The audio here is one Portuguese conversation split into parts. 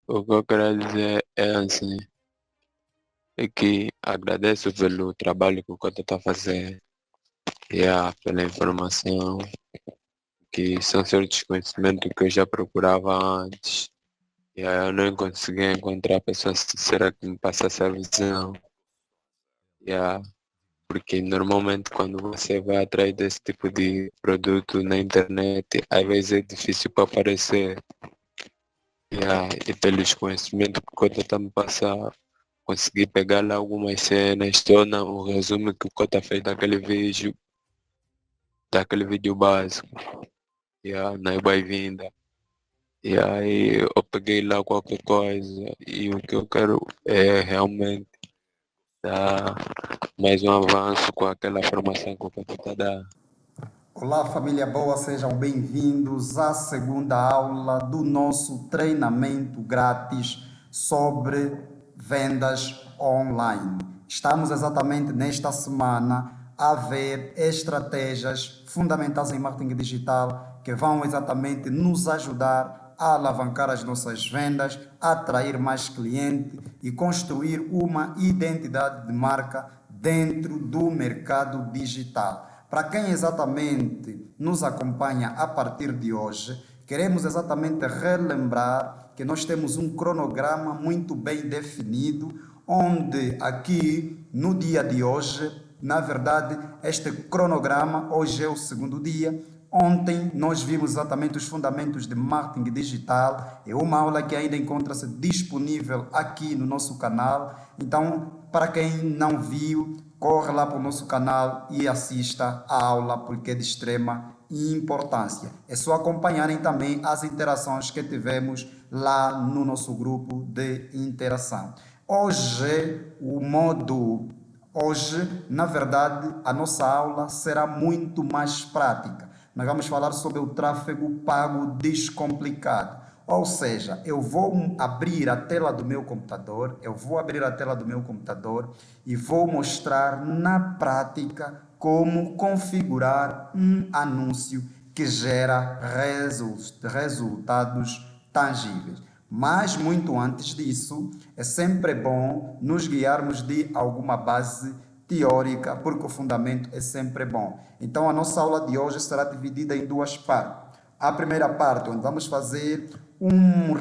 O que eu quero dizer é assim, é que agradeço pelo trabalho que o Cota está a fazer e pela informação, que são certos conhecimentos que eu já procurava antes. Eu não consegui encontrar pessoas sinceras que me passassem a visão. Yeah, porque normalmente quando você vai atrás desse tipo de produto na internet, às vezes é difícil para aparecer. E pelos conhecimentos que o Cota está me passando, consegui pegar lá algumas cenas, torna o resumo que o Cota fez daquele vídeo básico. Na boa-vinda. E aí eu peguei lá qualquer coisa e o que eu quero é realmente dar mais um avanço com aquela formação que o Cota está dando. Olá, família boa, sejam bem-vindos à segunda aula do nosso treinamento grátis sobre vendas online. Estamos exatamente nesta semana a ver estratégias fundamentais em marketing digital que vão exatamente nos ajudar a alavancar as nossas vendas, atrair mais clientes e construir uma identidade de marca dentro do mercado digital. Para quem exatamente nos acompanha a partir de hoje, queremos exatamente relembrar que nós temos um cronograma muito bem definido, onde aqui no dia de hoje, na verdade, este cronograma, hoje é o segundo dia. Ontem nós vimos exatamente os fundamentos de marketing digital. É uma aula que ainda encontra-se disponível aqui no nosso canal. Então, para quem não viu, corre lá para o nosso canal e assista a aula, porque é de extrema importância. É só acompanharem também as interações que tivemos lá no nosso grupo de interação. Hoje, na verdade, a nossa aula será muito mais prática. Nós vamos falar sobre o tráfego pago descomplicado. Ou seja, eu vou abrir a tela do meu computador, e vou mostrar na prática como configurar um anúncio que gera resultados tangíveis. Mas muito antes disso, é sempre bom nos guiarmos de alguma base teórica, porque o fundamento é sempre bom. Então, a nossa aula de hoje será dividida em duas partes. A primeira parte, onde vamos fazer um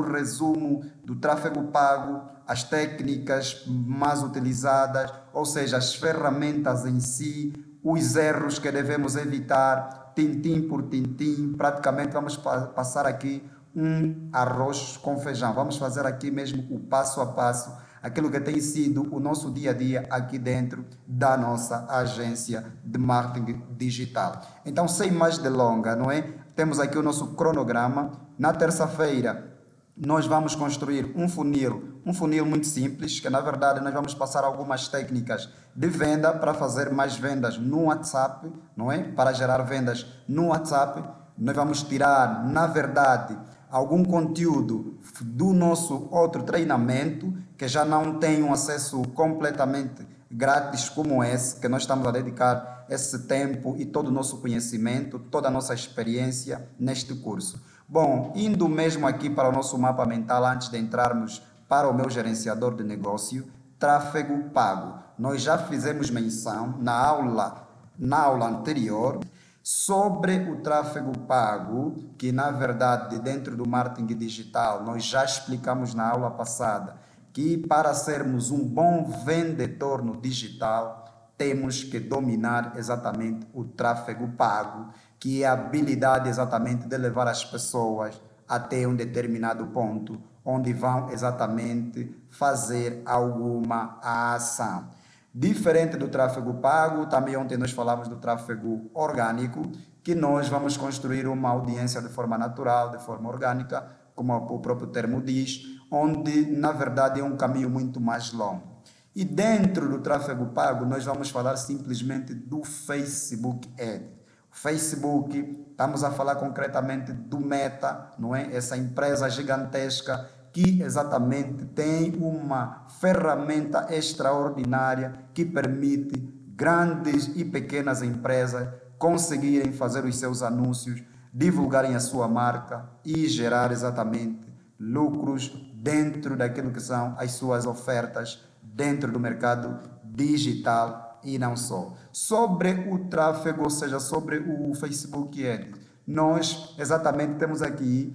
resumo do tráfego pago, as técnicas mais utilizadas, ou seja, as ferramentas em si, os erros que devemos evitar, tintim por tintim. Praticamente vamos passar aqui um arroz com feijão. Vamos fazer aqui mesmo o passo a passo, aquilo que tem sido o nosso dia a dia aqui dentro da nossa agência de marketing digital. Então, sem mais delongas, não é? Temos aqui o nosso cronograma. Na terça-feira, nós vamos construir um funil muito simples, que na verdade nós vamos passar algumas técnicas de venda para fazer mais vendas no WhatsApp, não é? Para gerar vendas no WhatsApp. Nós vamos tirar, na verdade, algum conteúdo do nosso outro treinamento, que já não tem um acesso completamente grátis como esse, que nós estamos a dedicar esse tempo e todo o nosso conhecimento, toda a nossa experiência neste curso. Bom, indo mesmo aqui para o nosso mapa mental, antes de entrarmos para o meu gerenciador de negócio, tráfego pago. Nós já fizemos menção na aula anterior sobre o tráfego pago, que na verdade dentro do marketing digital nós já explicamos na aula passada que para sermos um bom vendedor no digital temos que dominar exatamente o tráfego pago, que é a habilidade exatamente de levar as pessoas até um determinado ponto, onde vão exatamente fazer alguma ação. Diferente do tráfego pago, também ontem nós falamos do tráfego orgânico, que nós vamos construir uma audiência de forma natural, de forma orgânica, como o próprio termo diz, onde na verdade é um caminho muito mais longo. E dentro do tráfego pago, nós vamos falar simplesmente do Facebook Ad. O Facebook, estamos a falar concretamente do Meta, não é? Essa empresa gigantesca que exatamente tem uma ferramenta extraordinária que permite grandes e pequenas empresas conseguirem fazer os seus anúncios, divulgarem a sua marca e gerar exatamente lucros dentro daquilo que são as suas ofertas dentro do mercado digital e não só. Sobre o tráfego, ou seja, sobre o Facebook Ads, nós exatamente temos aqui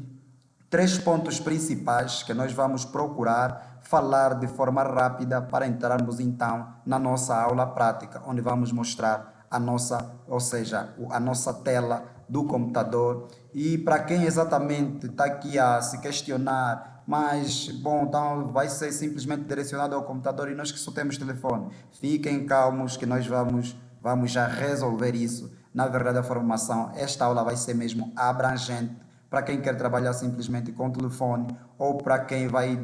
3 pontos principais que nós vamos procurar falar de forma rápida para entrarmos então na nossa aula prática, onde vamos mostrar a nossa, ou seja, a nossa tela do computador. E para quem exatamente está aqui a se questionar, mas bom, então vai ser simplesmente direcionado ao computador e nós que só temos telefone, fiquem calmos que nós vamos já resolver isso. Na verdade, a formação, esta aula vai ser mesmo abrangente para quem quer trabalhar simplesmente com telefone ou para quem vai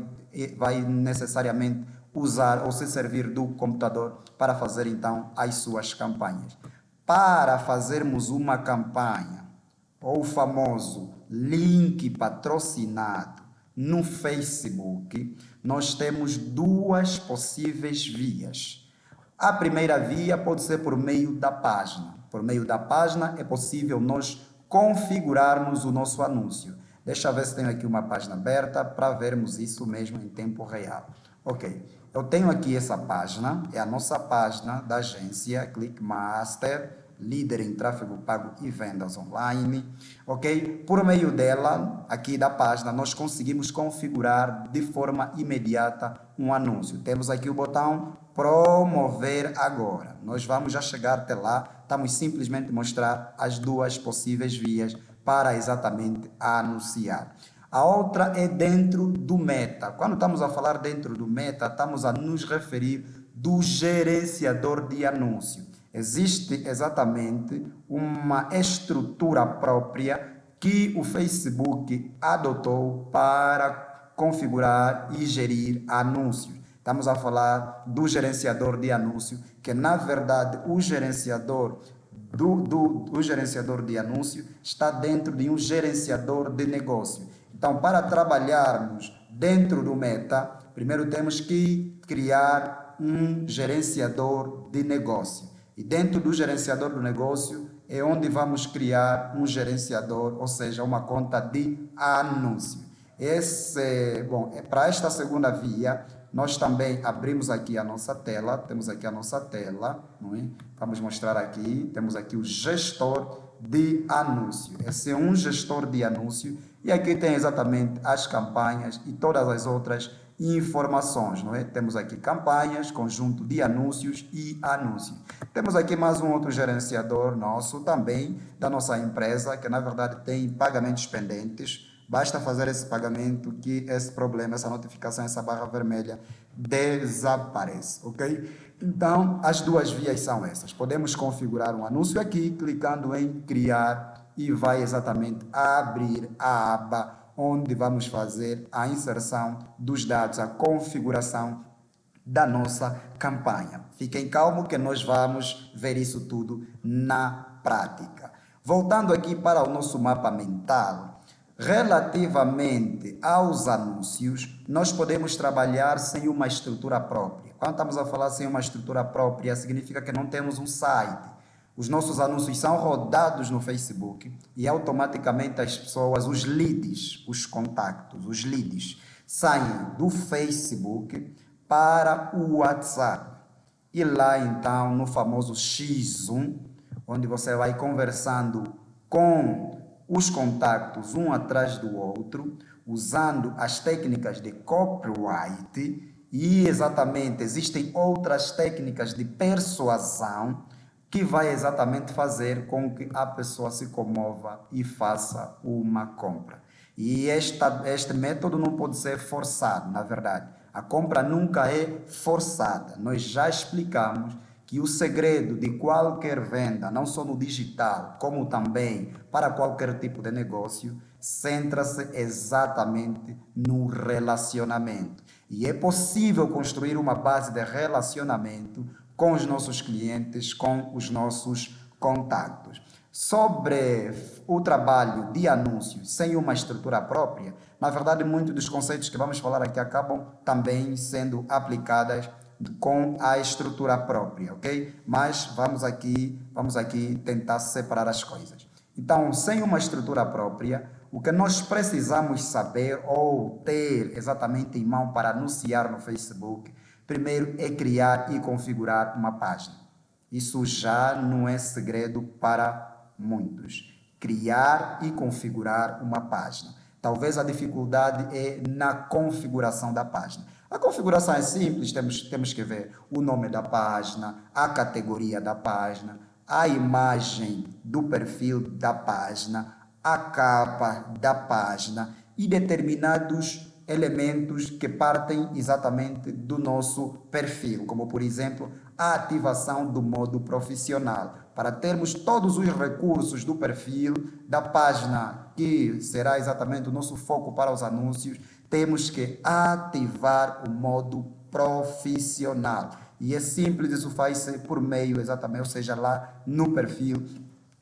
necessariamente usar ou se servir do computador para fazer então as suas campanhas. Para fazermos uma campanha, ou o famoso link patrocinado no Facebook, nós temos 2 possíveis vias. A primeira via pode ser por meio da página. Por meio da página é possível nós configurarmos o nosso anúncio. Deixa eu ver se tenho aqui uma página aberta para vermos isso mesmo em tempo real. Ok, eu tenho aqui essa página, é a nossa página da agência Clickmaster, líder em tráfego pago e vendas online, ok? Por meio dela, aqui da página, nós conseguimos configurar de forma imediata um anúncio. Temos aqui o botão promover agora. Nós vamos já chegar até lá, estamos simplesmente mostrar as 2 possíveis vias para exatamente anunciar. A outra é dentro do Meta. Quando estamos a falar dentro do Meta, estamos a nos referir do gerenciador de anúncio. Existe exatamente uma estrutura própria que o Facebook adotou para configurar e gerir anúncios. Estamos a falar do gerenciador de anúncio, que na verdade o gerenciador gerenciador de anúncio está dentro de um gerenciador de negócio. Então, para trabalharmos dentro do Meta, primeiro temos que criar um gerenciador de negócio. E dentro do gerenciador do negócio é onde vamos criar um gerenciador, ou seja, uma conta de anúncio. Para esta segunda via, nós também abrimos aqui a nossa tela, temos aqui a nossa tela, não é? Vamos mostrar aqui, temos aqui o gestor de anúncio. Esse é um gestor de anúncio e aqui tem exatamente as campanhas e todas as outras informações, não é? Temos aqui campanhas, conjunto de anúncios e anúncios. Temos aqui mais um outro gerenciador nosso também, da nossa empresa, que na verdade tem pagamentos pendentes. Basta fazer esse pagamento que esse problema, essa notificação, essa barra vermelha desaparece, ok? Então, as 2 vias são essas. Podemos configurar um anúncio aqui, clicando em criar e vai exatamente abrir a aba onde vamos fazer a inserção dos dados, a configuração da nossa campanha. Fiquem calmos que nós vamos ver isso tudo na prática. Voltando aqui para o nosso mapa mental, relativamente aos anúncios, nós podemos trabalhar sem uma estrutura própria. Quando estamos a falar sem uma estrutura própria, significa que não temos um site. Os nossos anúncios são rodados no Facebook e automaticamente as pessoas, os leads, os contactos, os leads, saem do Facebook para o WhatsApp. E lá então, no famoso X1, onde você vai conversando com os contactos um atrás do outro, usando as técnicas de copyright e exatamente existem outras técnicas de persuasão que vai exatamente fazer com que a pessoa se comova e faça uma compra. E este método não pode ser forçado, na verdade. A compra nunca é forçada. Nós já explicamos que o segredo de qualquer venda, não só no digital, como também para qualquer tipo de negócio, centra-se exatamente no relacionamento. E é possível construir uma base de relacionamento com os nossos clientes, com os nossos contactos. Sobre o trabalho de anúncios sem uma estrutura própria, na verdade, muitos dos conceitos que vamos falar aqui acabam também sendo aplicados com a estrutura própria, ok? Mas vamos aqui tentar separar as coisas. Então, sem uma estrutura própria, o que nós precisamos saber ou ter exatamente em mão para anunciar no Facebook, primeiro é criar e configurar uma página. Isso já não é segredo para muitos. Criar e configurar uma página. Talvez a dificuldade é na configuração da página. A configuração é simples, temos que ver o nome da página, a categoria da página, a imagem do perfil da página, a capa da página e determinados elementos que partem exatamente do nosso perfil, como por exemplo a ativação do modo profissional, para termos todos os recursos do perfil da página, que será exatamente o nosso foco para os anúncios. Temos que ativar o modo profissional. E é simples, isso faz-se por meio exatamente, ou seja, lá no perfil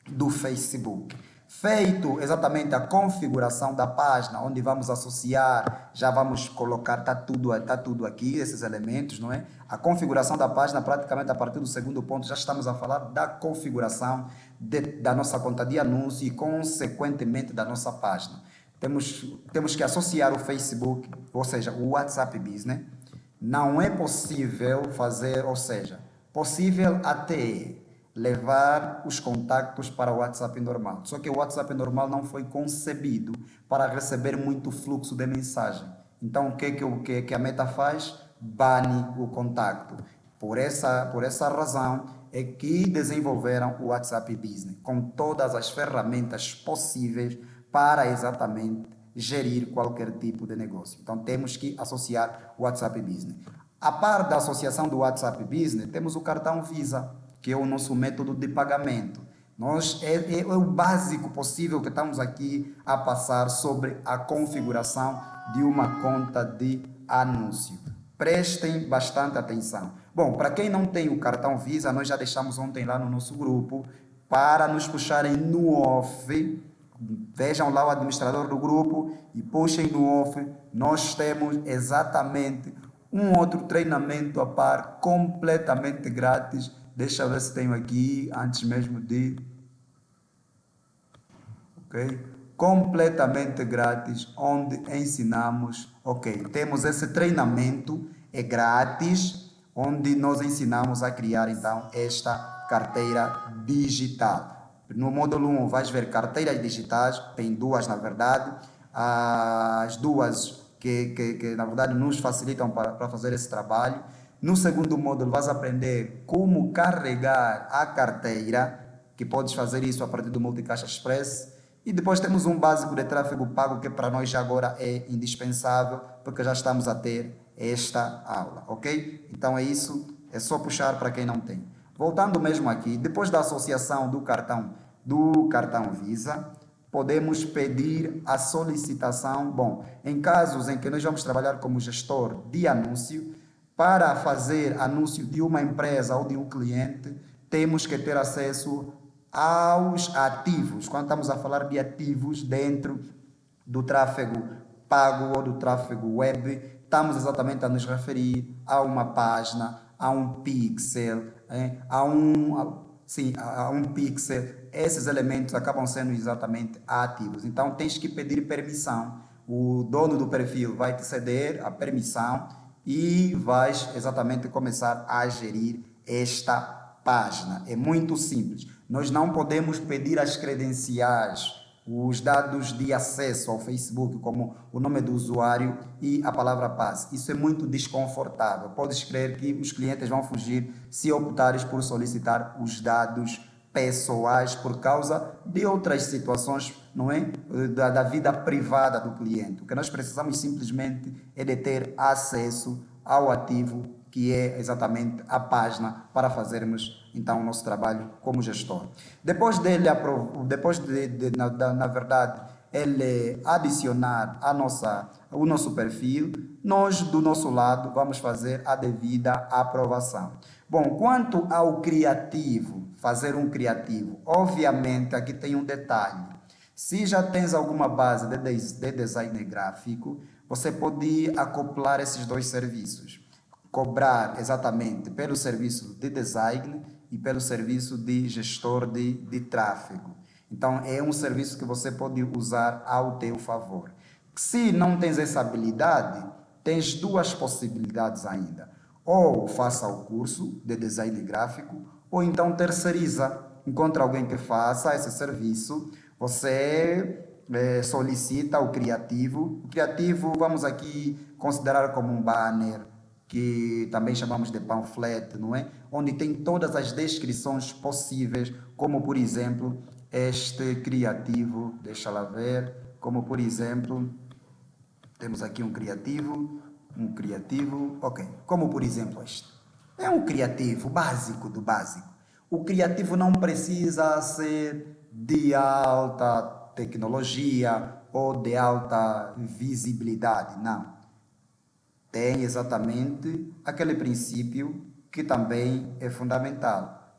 do Facebook. Feito exatamente a configuração da página, onde vamos associar, já vamos colocar, tá tudo aqui, esses elementos, não é? A configuração da página, praticamente a partir do segundo ponto, já estamos a falar da configuração da nossa conta de anúncio e, consequentemente, da nossa página. Temos que associar o Facebook, ou seja, o WhatsApp Business. Não é possível fazer, ou seja, possível até levar os contactos para o WhatsApp normal. Só que o WhatsApp normal não foi concebido para receber muito fluxo de mensagem. Então, o que a Meta faz? Bane o contacto. Por essa razão é que desenvolveram o WhatsApp Business, com todas as ferramentas possíveis para exatamente gerir qualquer tipo de negócio. Então, temos que associar o WhatsApp Business. A par da associação do WhatsApp Business, temos o cartão Visa, que é o nosso método de pagamento. É o básico possível que estamos aqui a passar sobre a configuração de uma conta de anúncio. Prestem bastante atenção. Bom, para quem não tem o cartão Visa, nós já deixamos ontem lá no nosso grupo para nos puxarem no off. Vejam lá o administrador do grupo e puxem no off. Nós temos exatamente um outro treinamento a par, completamente grátis. Deixa eu ver se tenho aqui, antes mesmo de... Ok? Completamente grátis, onde ensinamos... Ok, temos esse treinamento, é grátis, onde nós ensinamos a criar, então, esta carteira digital. No módulo 1 vais ver carteiras digitais, tem duas na verdade, as duas que na verdade nos facilitam para fazer esse trabalho. No segundo módulo vais aprender como carregar a carteira, que podes fazer isso a partir do Multicaixa Express. E depois temos um básico de tráfego pago, que para nós já agora é indispensável, porque já estamos a ter esta aula, ok? Então é isso, é só puxar para quem não tem. Voltando mesmo aqui, depois da associação do cartão Visa, podemos pedir a solicitação. Bom, em casos em que nós vamos trabalhar como gestor de anúncio, para fazer anúncio de uma empresa ou de um cliente, temos que ter acesso aos ativos. Quando estamos a falar de ativos dentro do tráfego pago ou do tráfego web, estamos exatamente a nos referir a uma página, a um pixel, a um pixel. Esses elementos acabam sendo exatamente ativos. Então, tens que pedir permissão. O dono do perfil vai te ceder a permissão e vais exatamente começar a gerir esta página. É muito simples. Nós não podemos pedir as credenciais, os dados de acesso ao Facebook, como o nome do usuário e a palavra passe. Isso é muito desconfortável. Podes crer que os clientes vão fugir se optares por solicitar os dados pessoais por causa de outras situações, não é? Da vida privada do cliente. O que nós precisamos simplesmente é de ter acesso ao ativo, que é exatamente a página, para fazermos então o nosso trabalho como gestor. Depois na verdade, ele adicionar o nosso perfil, nós do nosso lado vamos fazer a devida aprovação. Bom, quanto ao criativo, fazer um criativo, obviamente aqui tem um detalhe. Se já tens alguma base de design gráfico, você pode acoplar esses dois serviços. Cobrar exatamente pelo serviço de design e pelo serviço de gestor de tráfego. Então, é um serviço que você pode usar ao teu favor. Se não tens essa habilidade, tens duas possibilidades ainda. Ou faça o curso de design gráfico, ou então terceiriza. Encontra alguém que faça esse serviço, você solicita o criativo. O criativo, vamos aqui considerar como um banner, que também chamamos de panfleto, não é? Onde tem todas as descrições possíveis, como por exemplo, este criativo, deixa lá ver, como por exemplo, temos aqui um criativo, ok, como por exemplo este. É um criativo básico do básico. O criativo não precisa ser de alta tecnologia ou de alta visibilidade, não. Tem exatamente aquele princípio que também é fundamental.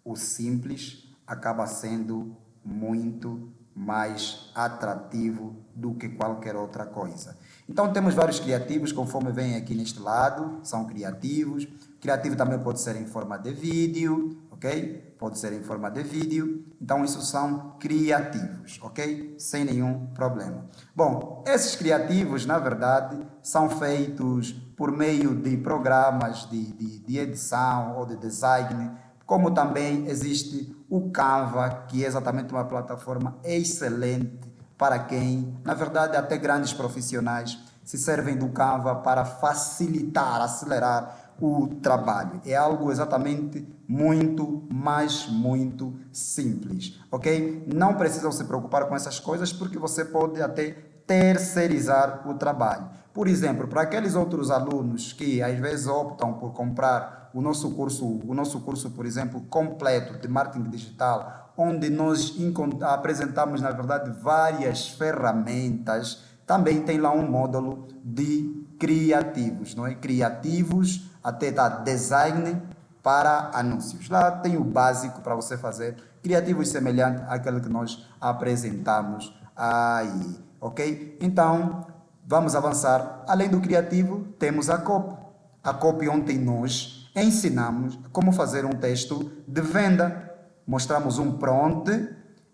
O simples acaba sendo muito mais atrativo do que qualquer outra coisa. Então temos vários criativos, conforme vem aqui neste lado, são criativos. Criativo também pode ser em forma de vídeo, ok? Pode ser em forma de vídeo. Então isso são criativos, ok? Sem nenhum problema. Bom, esses criativos, na verdade, são feitos por meio de programas de edição ou de design, como também existe o Canva, que é exatamente uma plataforma excelente para quem, na verdade, até grandes profissionais se servem do Canva para facilitar, acelerar o trabalho. É algo exatamente muito, mas muito simples, ok? Não precisam se preocupar com essas coisas porque você pode até terceirizar o trabalho. Por exemplo, para aqueles outros alunos que às vezes optam por comprar o nosso curso, por exemplo, completo de marketing digital, onde nós apresentamos, na verdade, várias ferramentas, também tem lá um módulo de criativos, não é? Criativos, até tá design para anúncios. Lá tem o básico para você fazer criativos semelhante àquele que nós apresentamos aí, ok? Então, vamos avançar. Além do criativo, temos a copy. A copy ontem nós ensinamos como fazer um texto de venda. Mostramos um prompt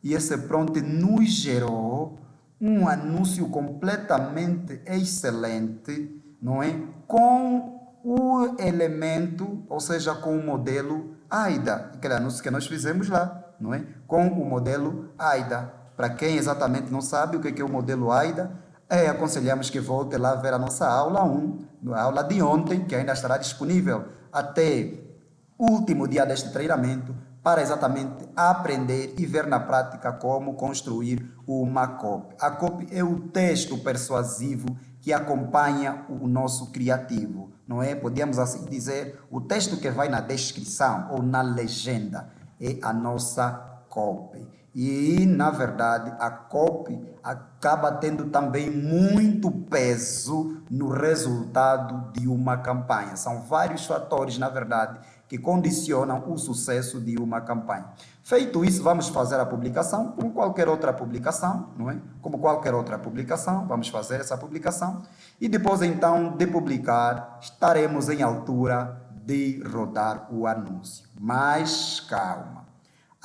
e esse prompt nos gerou um anúncio completamente excelente, não é? Com o elemento, ou seja, com o modelo AIDA, aquele anúncio que nós fizemos lá, não é? Com o modelo AIDA. Para quem exatamente não sabe o que é o modelo AIDA, aconselhamos que volte lá ver a nossa aula 1, a aula de ontem, que ainda estará disponível até o último dia deste treinamento, para exatamente aprender e ver na prática como construir uma copy. A copy é o texto persuasivo que acompanha o nosso criativo, não é? Podemos assim dizer, o texto que vai na descrição ou na legenda é a nossa copy. E, na verdade, a copy acaba tendo também muito peso no resultado de uma campanha. São vários fatores, na verdade, que condicionam o sucesso de uma campanha. Feito isso, vamos fazer a publicação, como qualquer outra publicação, não é? Como qualquer outra publicação, vamos fazer essa publicação e depois, então, de publicar, estaremos em altura de rodar o anúncio. Mas calma.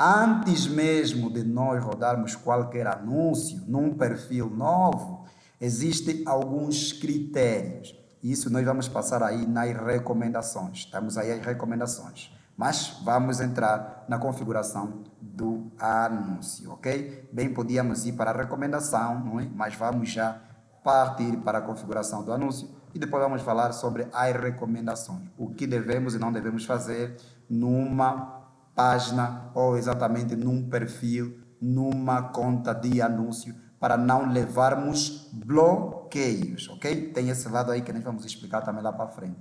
Antes mesmo de nós rodarmos qualquer anúncio num perfil novo, existem alguns critérios. Isso nós vamos passar aí nas recomendações. Estamos aí as recomendações. Mas vamos entrar na configuração do anúncio, ok? Bem, podíamos ir para a recomendação, não é? Mas vamos já partir para a configuração do anúncio e depois vamos falar sobre as recomendações. O que devemos e não devemos fazer numa página ou exatamente num perfil, numa conta de anúncio, para não levarmos bloqueios, ok? Tem esse lado aí que nós vamos explicar também lá para frente.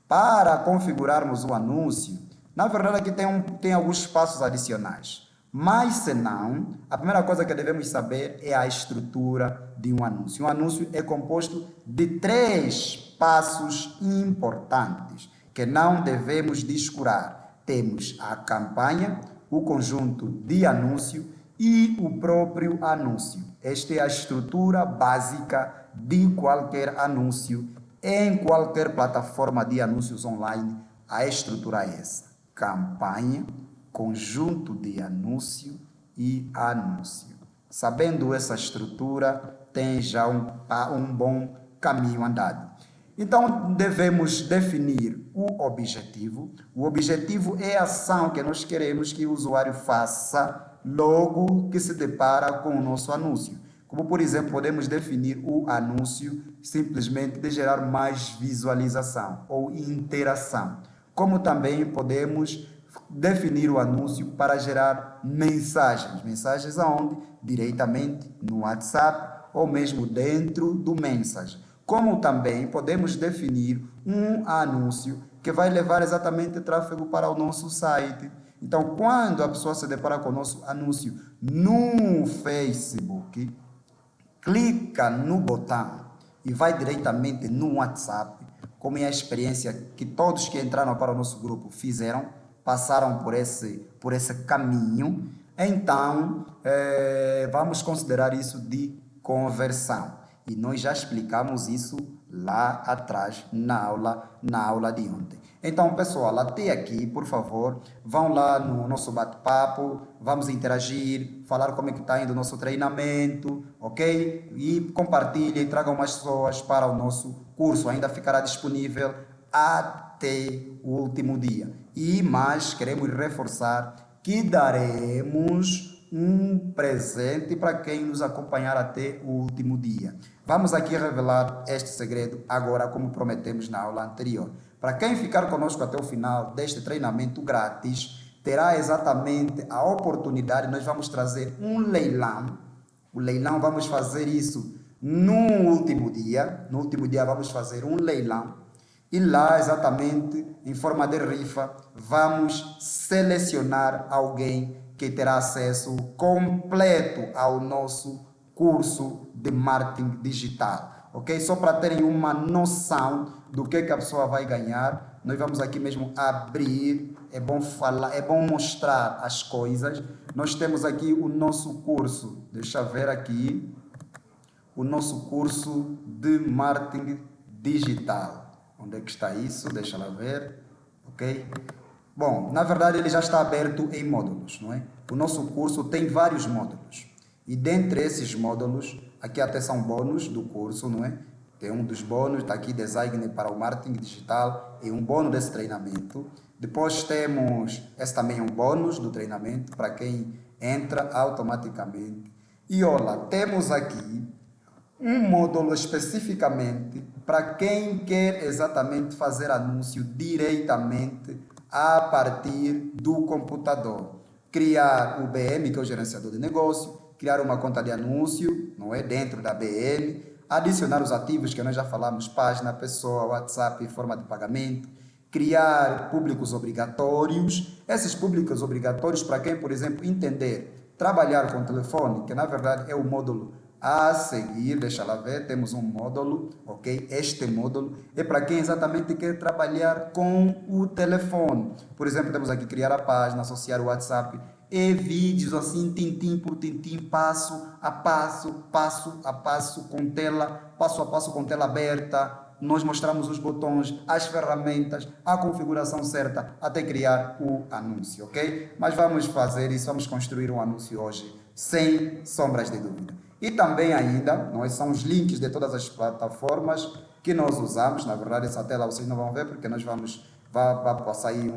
Para configurarmos o anúncio, na verdade aqui tem alguns passos adicionais, mas se não, a primeira coisa que devemos saber é a estrutura de um anúncio. Um anúncio é composto de 3 passos importantes que não devemos descurar. Temos a campanha, o conjunto de anúncio e o próprio anúncio. Esta é a estrutura básica de qualquer anúncio, em qualquer plataforma de anúncios online. A estrutura é essa: campanha, conjunto de anúncio e anúncio. Sabendo essa estrutura, tem já um bom caminho andado. Então, devemos definir o objetivo. O objetivo é a ação que nós queremos que o usuário faça logo que se depara com o nosso anúncio. Como, por exemplo, podemos definir o anúncio simplesmente de gerar mais visualização ou interação. Como também podemos definir o anúncio para gerar mensagens. Mensagens aonde? Diretamente no WhatsApp ou mesmo dentro do Message. Como também podemos definir um anúncio que vai levar exatamente tráfego para o nosso site. Então, quando a pessoa se depara com o nosso anúncio no Facebook, clica no botão e vai diretamente no WhatsApp, como é a experiência que todos que entraram para o nosso grupo fizeram, passaram por esse caminho, então vamos considerar isso de conversão. E nós já explicamos isso lá atrás na aula de ontem. Então, pessoal, até aqui, por favor, vão lá no nosso bate-papo, vamos interagir, falar como é que está indo o nosso treinamento, ok? E compartilhem, tragam mais pessoas para o nosso curso. Ainda ficará disponível até o último dia. E mais, queremos reforçar que daremos um presente para quem nos acompanhar até o último dia. Vamos aqui revelar este segredo agora, como prometemos na aula anterior. Para quem ficar conosco até o final deste treinamento grátis, terá exatamente a oportunidade, nós vamos trazer um leilão. O leilão vamos fazer isso no último dia. No último dia vamos fazer um leilão. E lá, exatamente, em forma de rifa, vamos selecionar alguém que terá acesso completo ao nosso curso de marketing digital, ok? Só para terem uma noção do que a pessoa vai ganhar, nós vamos aqui mesmo abrir, é bom falar, é bom mostrar as coisas. Nós temos aqui o nosso curso, deixa eu ver aqui, o nosso curso de marketing digital. Onde é que está isso? Deixa eu ver, ok? Bom, na verdade ele já está aberto em módulos, não é? O nosso curso tem vários módulos. E dentre esses módulos, aqui até são bônus do curso, não é? Tem um dos bônus, está aqui Design para o Marketing Digital, e um bônus desse treinamento. Depois temos, esse também é um bônus do treinamento, para quem entra automaticamente. E olha, temos aqui um módulo especificamente para quem quer exatamente fazer anúncio diretamente a partir do computador. Criar o BM, que é o gerenciador de negócio, criar uma conta de anúncio, não é, dentro da BM, adicionar os ativos que nós já falamos, página, pessoa, WhatsApp, forma de pagamento, criar públicos obrigatórios. Esses públicos obrigatórios, para quem, por exemplo, entender trabalhar com o telefone, que na verdade é o módulo a seguir, deixa lá ver, temos um módulo, ok? Este módulo é para quem exatamente quer trabalhar com o telefone. Por exemplo, temos aqui criar a página, associar o WhatsApp e vídeos assim, tintim por tintim, passo a passo, com tela, passo a passo com tela aberta. Nós mostramos os botões, as ferramentas, a configuração certa até criar o anúncio, ok? Mas vamos fazer isso, vamos construir um anúncio hoje, sem sombras de dúvida. E também ainda, nós são os links de todas as plataformas que nós usamos. Na verdade, essa tela vocês não vão ver, porque nós vamos sair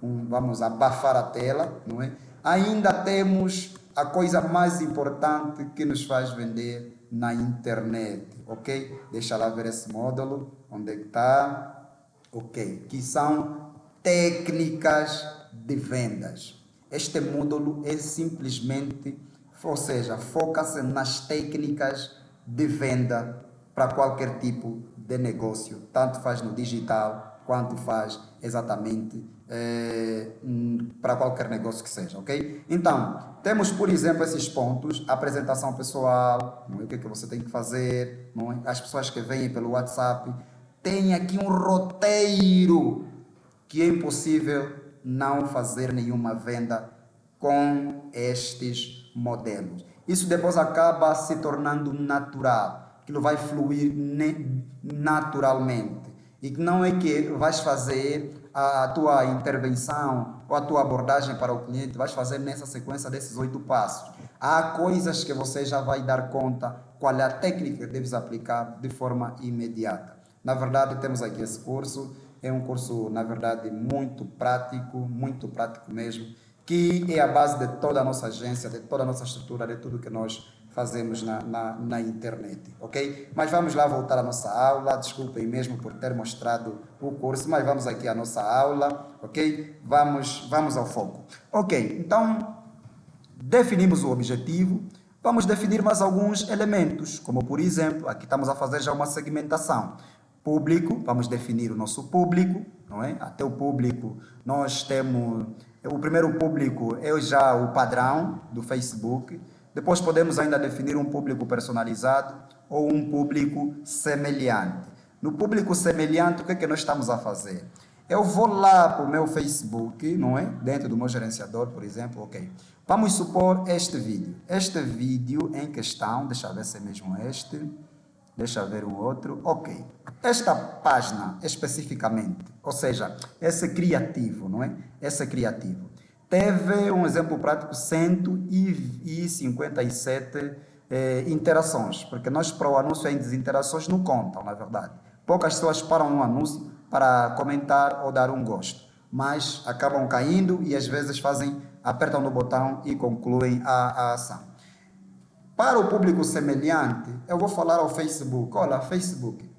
vamos abafar a tela, não é? Ainda temos a coisa mais importante que nos faz vender na internet, ok? Deixa lá ver esse módulo, onde está, ok? Que são técnicas de vendas. Este módulo é simplesmente, ou seja, foca-se nas técnicas de venda para qualquer tipo de negócio, tanto faz no digital, quanto faz exatamente para qualquer negócio que seja, ok? Então, temos, por exemplo, esses pontos: apresentação pessoal, não é? O que é que você tem que fazer, não é? As pessoas que vêm pelo WhatsApp, tem aqui um roteiro que é impossível não fazer nenhuma venda com estes modelos. Isso depois acaba se tornando natural, aquilo vai fluir naturalmente. E não é que vais fazer a tua intervenção ou a tua abordagem para o cliente, vais fazer nessa sequência desses 8 passos. Há coisas que você já vai dar conta qual é a técnica que deves aplicar de forma imediata. Na verdade, temos aqui esse curso, é um curso, na verdade, muito prático mesmo, que é a base de toda a nossa agência, de toda a nossa estrutura, de tudo que nós fazemos na internet, ok? Mas vamos lá voltar à nossa aula, desculpem mesmo por ter mostrado o curso, mas vamos aqui à nossa aula, ok? Vamos ao foco. Ok, então definimos o objetivo, vamos definir mais alguns elementos, como por exemplo, aqui estamos a fazer já uma segmentação. Público, vamos definir o nosso público, não é? Até o público, nós temos, o primeiro público é já o padrão do Facebook, depois podemos ainda definir um público personalizado ou um público semelhante. No público semelhante, o que é que nós estamos a fazer? Eu vou lá para o meu Facebook, não é? Dentro do meu gerenciador, por exemplo, ok. Vamos supor este vídeo. Este vídeo em questão, deixa eu ver se é mesmo este. Deixa eu ver o outro. Ok. Esta página especificamente, ou seja, esse criativo, não é? Esse criativo. Teve um exemplo prático, 157 interações, porque nós para o anúncio ainda as interações não contam, na verdade. Poucas pessoas param no anúncio para comentar ou dar um gosto, mas acabam caindo e às vezes apertam no botão e concluem a ação. Para o público semelhante, eu vou falar ao Facebook. Olha, Facebook,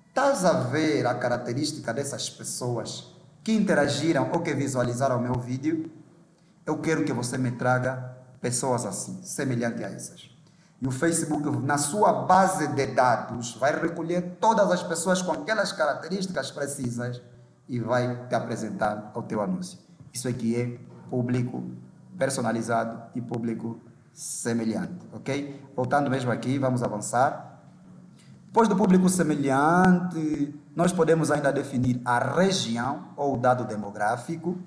estás a ver a característica dessas pessoas que interagiram ou que visualizaram o meu vídeo? Eu quero que você me traga pessoas assim, semelhantes a essas. E o Facebook, na sua base de dados, vai recolher todas as pessoas com aquelas características precisas e vai te apresentar o teu anúncio. Isso aqui é público personalizado e público semelhante, ok? Voltando mesmo aqui, vamos avançar. Depois do público semelhante, nós podemos ainda definir a região ou o dado demográfico.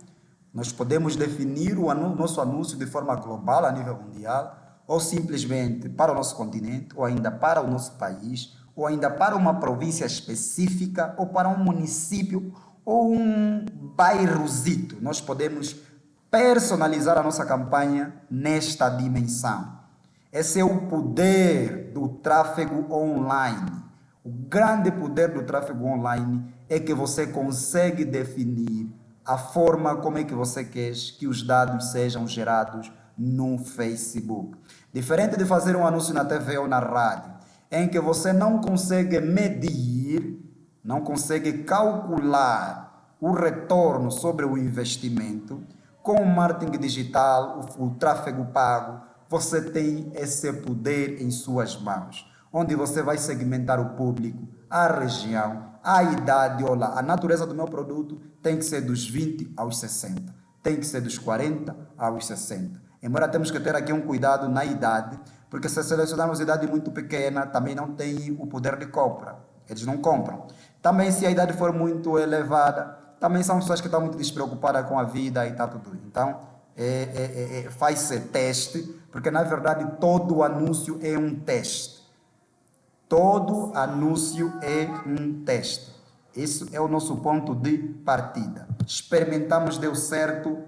Nós podemos definir o nosso anúncio de forma global, a nível mundial, ou simplesmente para o nosso continente, ou ainda para o nosso país, ou ainda para uma província específica, ou para um município, ou um bairrozito. Nós podemos personalizar a nossa campanha nesta dimensão. Esse é o poder do tráfego online. O grande poder do tráfego online é que você consegue definir a forma como é que você quer que os dados sejam gerados no Facebook. Diferente de fazer um anúncio na TV ou na rádio, em que você não consegue medir, não consegue calcular o retorno sobre o investimento, com o marketing digital, o tráfego pago, você tem esse poder em suas mãos, onde você vai segmentar o público, a região, a idade. Olha, a natureza do meu produto tem que ser dos 20 aos 60, tem que ser dos 40 aos 60. Embora temos que ter aqui um cuidado na idade, porque se selecionarmos idade muito pequena, também não tem o poder de compra, eles não compram. Também se a idade for muito elevada, também são pessoas que estão muito despreocupadas com a vida e está tudo. Então, faz-se teste, porque na verdade todo anúncio é um teste. Todo anúncio é um teste. Isso é o nosso ponto de partida. Experimentamos, deu certo,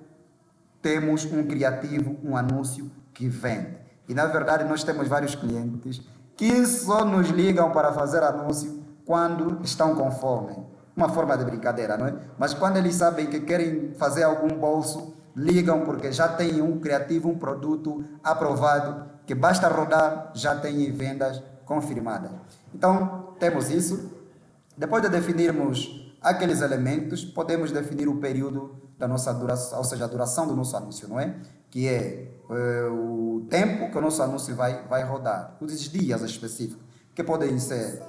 temos um criativo, um anúncio que vende. E na verdade nós temos vários clientes que só nos ligam para fazer anúncio quando estão com fome. Uma forma de brincadeira, não é? Mas quando eles sabem que querem fazer algum bolso, ligam porque já tem um criativo, um produto aprovado, que basta rodar, já tem vendas confirmadas. Então, temos isso. Depois de definirmos aqueles elementos, podemos definir o período da nossa duração, ou seja, a duração do nosso anúncio, não é? Que é o tempo que o nosso anúncio vai rodar, os dias específicos, que podem ser,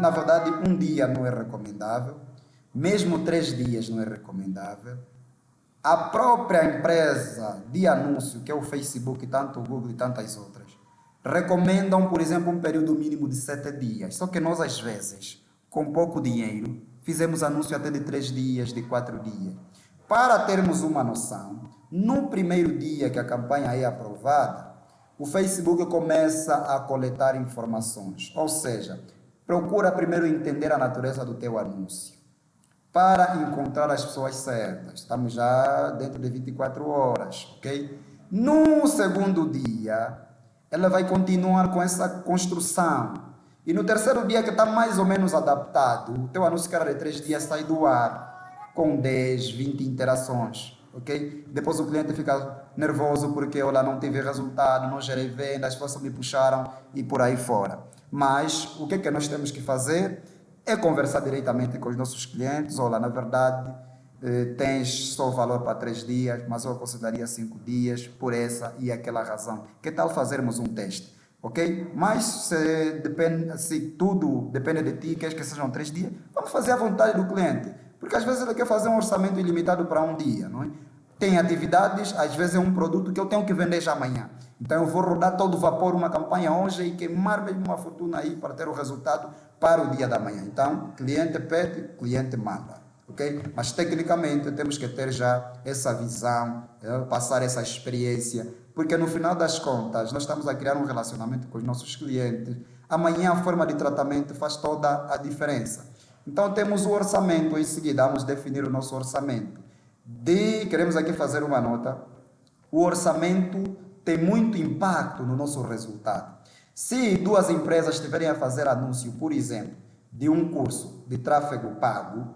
na verdade, um dia não é recomendável, mesmo 3 dias não é recomendável. A própria empresa de anúncio, que é o Facebook, tanto o Google e tantas outras, recomendam, por exemplo, um período mínimo de 7 dias. Só que nós, às vezes, com pouco dinheiro, fizemos anúncio até de 3 dias, de 4 dias. Para termos uma noção, no primeiro dia que a campanha é aprovada, o Facebook começa a coletar informações. Ou seja, procura primeiro entender a natureza do teu anúncio. para encontrar as pessoas certas. Estamos já dentro de 24 horas, ok? No segundo dia, ela vai continuar com essa construção. E no terceiro dia, que está mais ou menos adaptado, o teu anúncio que era de 3 dias sai do ar com 10, 20 interações, ok? Depois o cliente fica nervoso porque, olha, não tive resultado, não gerei venda, as pessoas me puxaram e por aí fora. Mas o que é que nós temos que fazer? É conversar diretamente com os nossos clientes. Olha, na verdade, tens só valor para 3 dias, mas eu consideraria 5 dias por essa e aquela razão. Que tal fazermos um teste? Ok? Mas se tudo depende de ti, queres que sejam 3 dias, vamos fazer à vontade do cliente. Porque às vezes ele quer fazer um orçamento ilimitado para um dia, não é? Tem atividades, às vezes é um produto que eu tenho que vender já amanhã. Então eu vou rodar todo vapor uma campanha hoje e queimar mesmo uma fortuna aí para ter o resultado para o dia da manhã. Então, cliente pede, cliente manda. Ok? Mas tecnicamente temos que ter já essa visão, passar essa experiência, porque no final das contas nós estamos a criar um relacionamento com os nossos clientes. Amanhã a forma de tratamento faz toda a diferença. Então temos o orçamento, em seguida vamos definir o nosso orçamento. Queremos aqui fazer uma nota, o orçamento tem muito impacto no nosso resultado. Se duas empresas estiverem a fazer anúncio, por exemplo, de um curso de tráfego pago,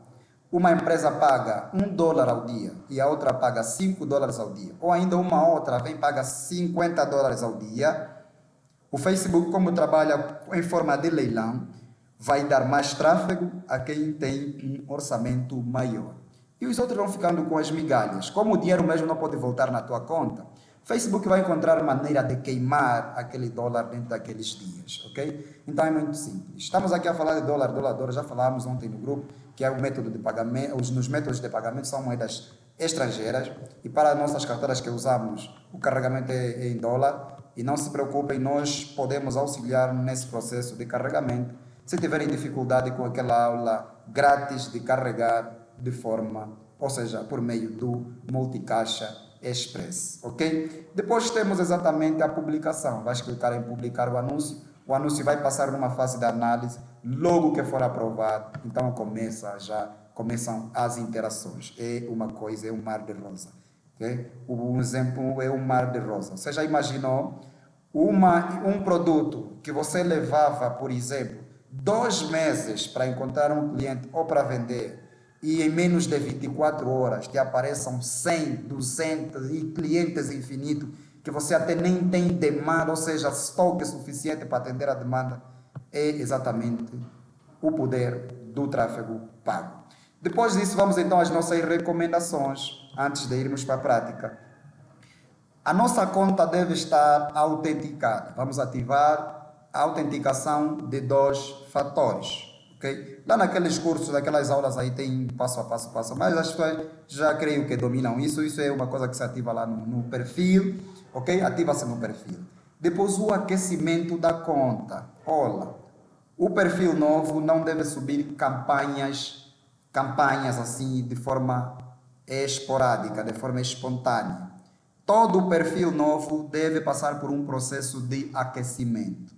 uma empresa paga $1 ao dia e a outra paga $5 ao dia, ou ainda uma outra vem paga $50 ao dia, o Facebook, como trabalha em forma de leilão, vai dar mais tráfego a quem tem um orçamento maior. E os outros vão ficando com as migalhas. Como o dinheiro mesmo não pode voltar na tua conta, o Facebook vai encontrar maneira de queimar aquele dólar dentro daqueles dias, ok? Então é muito simples. Estamos aqui a falar de dólar, já falamos ontem no grupo, que é o método de pagamento, nos métodos de pagamento são moedas estrangeiras, e para as nossas carteiras que usamos, o carregamento é em dólar, e não se preocupem, nós podemos auxiliar nesse processo de carregamento, se tiverem dificuldade com aquela aula grátis de carregar de forma, ou seja, por meio do Multicaixa Express, ok? Depois temos exatamente a publicação. Vais clicar em publicar o anúncio vai passar numa fase de análise, logo que for aprovado, então começam as interações. É uma coisa, é um mar de rosa, ok? Um exemplo é um mar de rosa. Você já imaginou um produto que você levava, por exemplo, 2 meses para encontrar um cliente ou para vender, e em menos de 24 horas te apareçam 100, 200 e clientes infinitos que você até nem tem demanda, ou seja, estoque suficiente para atender a demanda? É exatamente o poder do tráfego pago. Depois disso, vamos então às nossas recomendações, antes de irmos para a prática. A nossa conta deve estar autenticada. Vamos ativar a autenticação de 2 fatores. Okay? Lá naqueles cursos, naquelas aulas aí tem passo a passo, mas as pessoas já creio que dominam isso. Isso é uma coisa que se ativa lá no perfil, ok? Ativa-se no perfil. Depois o aquecimento da conta. Olha, o perfil novo não deve subir campanhas assim de forma esporádica, de forma espontânea. Todo o perfil novo deve passar por um processo de aquecimento.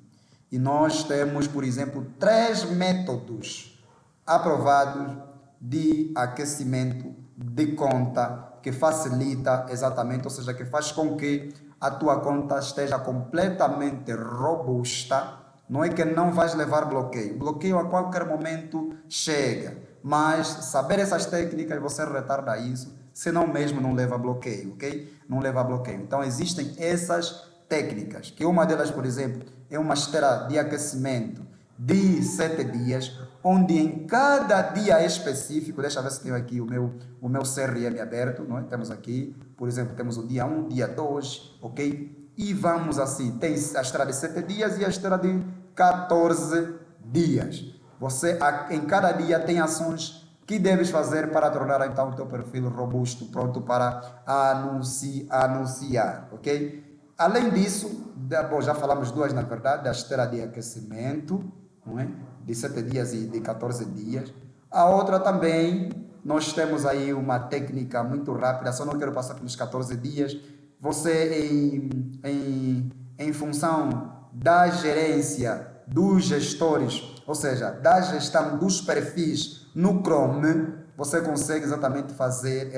E nós temos, por exemplo, 3 métodos aprovados de aquecimento de conta que facilita exatamente, ou seja, que faz com que a tua conta esteja completamente robusta. Não é que não vais levar bloqueio. Bloqueio a qualquer momento chega, mas saber essas técnicas você retarda isso, senão mesmo não leva bloqueio, ok? Não leva bloqueio. Então existem essas técnicas, que uma delas, por exemplo, é uma esteira de aquecimento de 7 dias, onde em cada dia específico, deixa eu ver se tenho aqui o meu CRM aberto, não é? Temos aqui, por exemplo, temos o dia 1, dia 2, ok? E vamos assim, tem a esteira de 7 dias e a esteira de 14 dias. Você, em cada dia, tem ações que deves fazer para tornar então o teu perfil robusto, pronto para anunciar, ok? Além disso, bom, já falamos 2 na verdade, a esteira de aquecimento, não é? De 7 dias e de 14 dias. A outra também, nós temos aí uma técnica muito rápida, só não quero passar pelos 14 dias. Você, em função da gerência dos gestores ou seja, da gestão dos perfis no Chrome, você consegue exatamente fazer,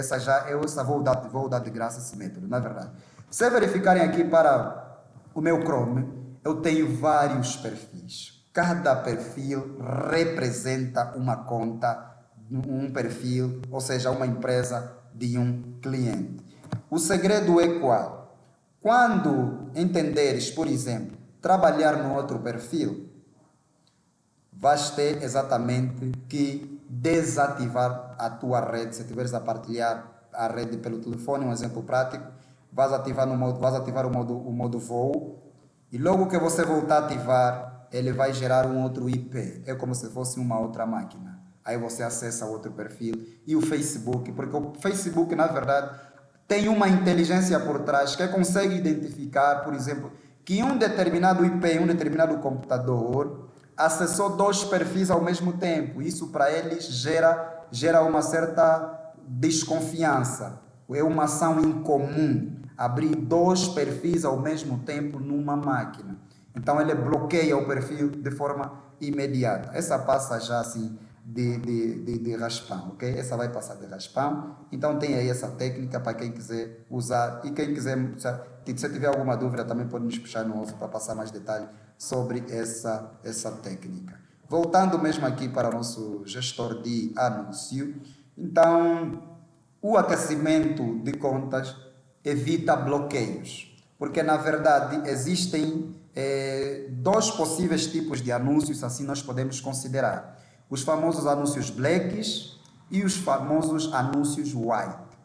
eu vou dar de graça esse método, na verdade. Se verificarem aqui para o meu Chrome, eu tenho vários perfis. Cada perfil representa uma conta, um perfil, ou seja, uma empresa de um cliente. O segredo é qual? Quando entenderes, por exemplo, trabalhar no outro perfil, vais ter exatamente que desativar a tua rede. Se estiveres a partilhar a rede pelo telefone, um exemplo prático, vais ativar o modo voo, e logo que você voltar a ativar, ele vai gerar um outro IP. É como se fosse uma outra máquina. Aí você acessa outro perfil. E o Facebook, porque o Facebook, na verdade, tem uma inteligência por trás que consegue identificar, por exemplo, que um determinado IP, um determinado computador, acessou dois perfis ao mesmo tempo. Isso para eles gera uma certa desconfiança. É uma ação incomum abrir dois perfis ao mesmo tempo numa máquina. Então ele bloqueia o perfil de forma imediata. Essa passa já assim de raspão, ok? Essa vai passar de raspão. Então tem aí essa técnica para quem quiser usar. E quem quiser, se tiver alguma dúvida, também pode nos puxar no osso para passar mais detalhes sobre essa técnica. Voltando mesmo aqui para o nosso gestor de anúncio, então o aquecimento de contas evita bloqueios, porque na verdade existem dois possíveis tipos de anúncios, assim nós podemos considerar: os famosos anúncios blacks e os famosos anúncios white.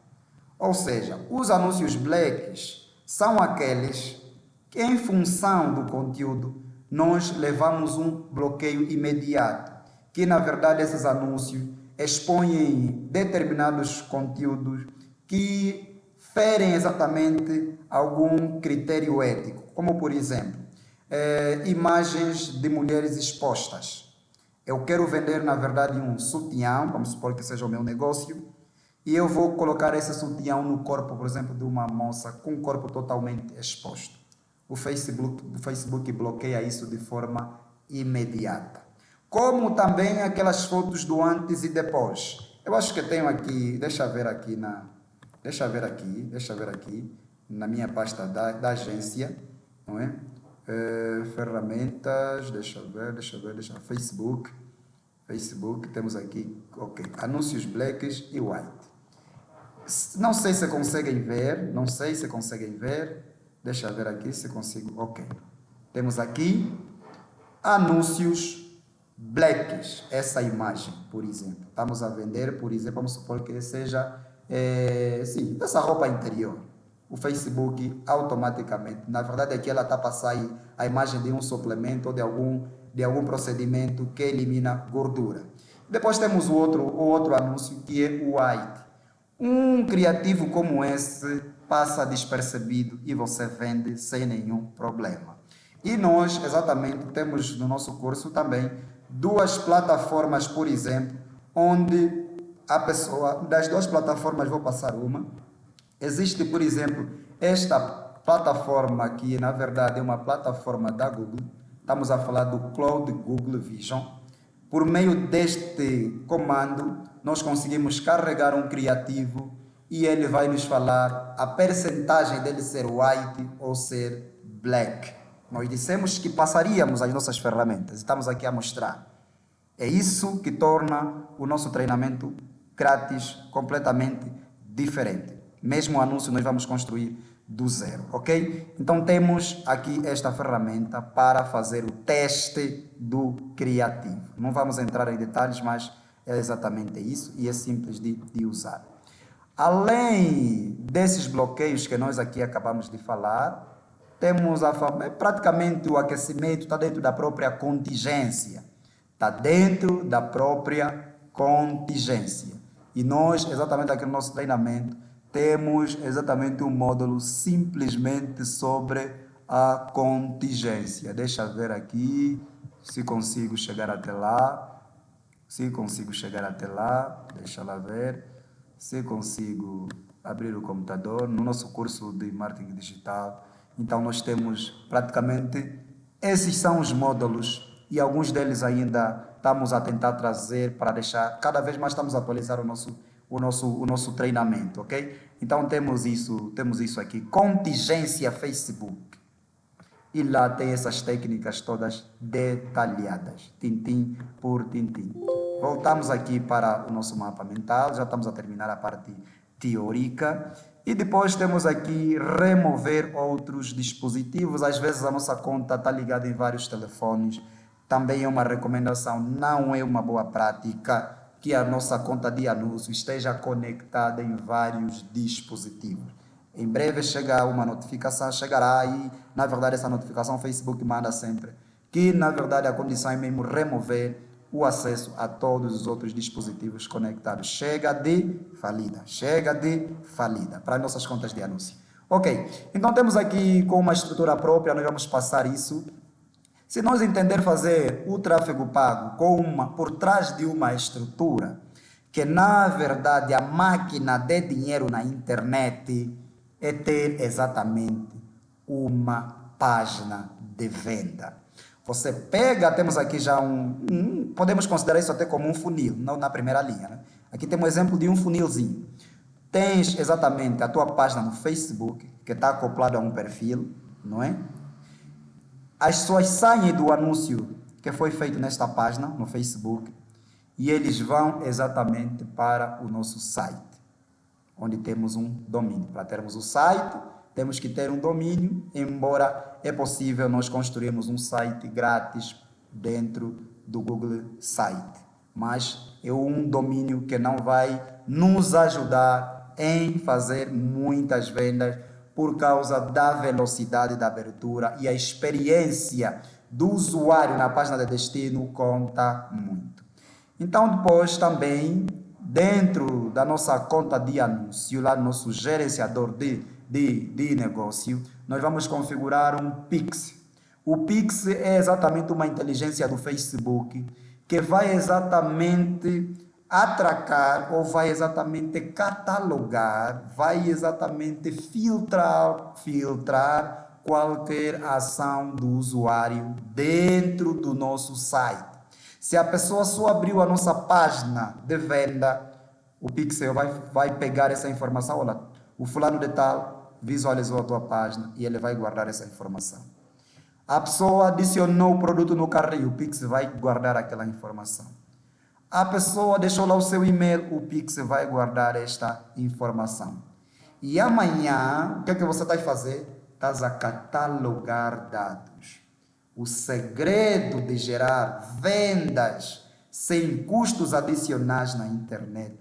Ou seja, os anúncios blacks são aqueles que, em função do conteúdo, nós levamos um bloqueio imediato, que na verdade esses anúncios expõem determinados conteúdos que ferem exatamente algum critério ético, como por exemplo, imagens de mulheres expostas. Eu quero vender, na verdade, um sutiã, vamos supor que seja o meu negócio, e eu vou colocar esse sutiã no corpo, por exemplo, de uma moça com o corpo totalmente exposto. O Facebook bloqueia isso de forma imediata. Como também aquelas fotos do antes e depois. Eu acho que tenho aqui, deixa eu ver aqui na minha pasta da agência, não é? Ferramentas, deixa eu ver, Facebook, temos aqui, ok, anúncios blacks e white. Não sei se conseguem ver, deixa eu ver aqui se consigo, ok. Temos aqui anúncios blacks, essa imagem, por exemplo. Estamos a vender, por exemplo, vamos supor que seja, sim, essa roupa interior. O Facebook automaticamente, na verdade aqui ela está a passar a imagem de um suplemento ou de algum procedimento que elimina gordura. Depois temos o outro anúncio que é o white. Um criativo como esse passa despercebido e você vende sem nenhum problema. E nós, exatamente, temos no nosso curso também duas plataformas, por exemplo, onde a pessoa, das duas plataformas vou passar uma. Existe, por exemplo, esta plataforma que na verdade é uma plataforma da Google. Estamos a falar do Cloud Google Vision. Por meio deste comando, nós conseguimos carregar um criativo e ele vai nos falar a percentagem dele ser white ou ser black. Nós dissemos que passaríamos as nossas ferramentas, estamos aqui a mostrar. É isso que torna o nosso treinamento grátis completamente diferente. Mesmo o anúncio nós vamos construir do zero, ok? Então temos aqui esta ferramenta para fazer o teste do criativo. Não vamos entrar em detalhes, mas é exatamente isso e é simples de usar. Além desses bloqueios que nós aqui acabamos de falar, temos praticamente o aquecimento está dentro da própria contingência. E nós, exatamente aqui no nosso treinamento, temos exatamente um módulo simplesmente sobre a contingência. Deixa eu ver aqui se consigo chegar até lá. Deixa lá ver se consigo abrir o computador. No nosso curso de marketing digital, então nós temos praticamente, esses são os módulos e alguns deles ainda estamos a tentar trazer para deixar, cada vez mais estamos a atualizar o nosso treinamento, ok? Então temos isso aqui, contingência Facebook. E lá tem essas técnicas todas detalhadas, tintim por tintim. Voltamos aqui para o nosso mapa mental, já estamos a terminar a parte teórica. E depois temos aqui remover outros dispositivos. Às vezes a nossa conta está ligada em vários telefones. Também é uma recomendação, não é uma boa prática que a nossa conta de anúncio esteja conectada em vários dispositivos. Em breve chega uma notificação, chegará e, na verdade, essa notificação o Facebook manda sempre, que, na verdade, a condição é mesmo remover o acesso a todos os outros dispositivos conectados. Chega de falida, para nossas contas de anúncio. Ok, então temos aqui com uma estrutura própria, nós vamos passar isso. Se nós entender fazer o tráfego pago por trás de uma estrutura, que na verdade a máquina de dinheiro na internet é ter exatamente uma página de venda. Você pega, temos aqui já podemos considerar isso até como um funil, não na primeira linha, né? Aqui temos um exemplo de um funilzinho. Tens exatamente a tua página no Facebook, que está acoplada a um perfil, não é? As pessoas saem do anúncio que foi feito nesta página, no Facebook, e eles vão exatamente para o nosso site, onde temos um domínio. Para termos o site, temos que ter um domínio, embora é possível nós construirmos um site grátis dentro do Google Site, mas é um domínio que não vai nos ajudar em fazer muitas vendas por causa da velocidade da abertura e a experiência do usuário na página de destino conta muito. Então, depois também, dentro da nossa conta de anúncio, lá no nosso gerenciador de negócio, nós vamos configurar um Pix. O Pix é exatamente uma inteligência do Facebook que vai exatamente atracar ou vai exatamente catalogar, vai exatamente filtrar qualquer ação do usuário dentro do nosso site. Se a pessoa só abriu a nossa página de venda, o Pixel vai pegar essa informação. Olha, o fulano de tal visualizou a tua página e ele vai guardar essa informação. A pessoa adicionou o produto no carrinho, o Pixel vai guardar aquela informação. A pessoa deixou lá o seu e-mail, o Pixel vai guardar esta informação. E amanhã, o que é que você vai fazer? Estás a catalogar dados. O segredo de gerar vendas sem custos adicionais na internet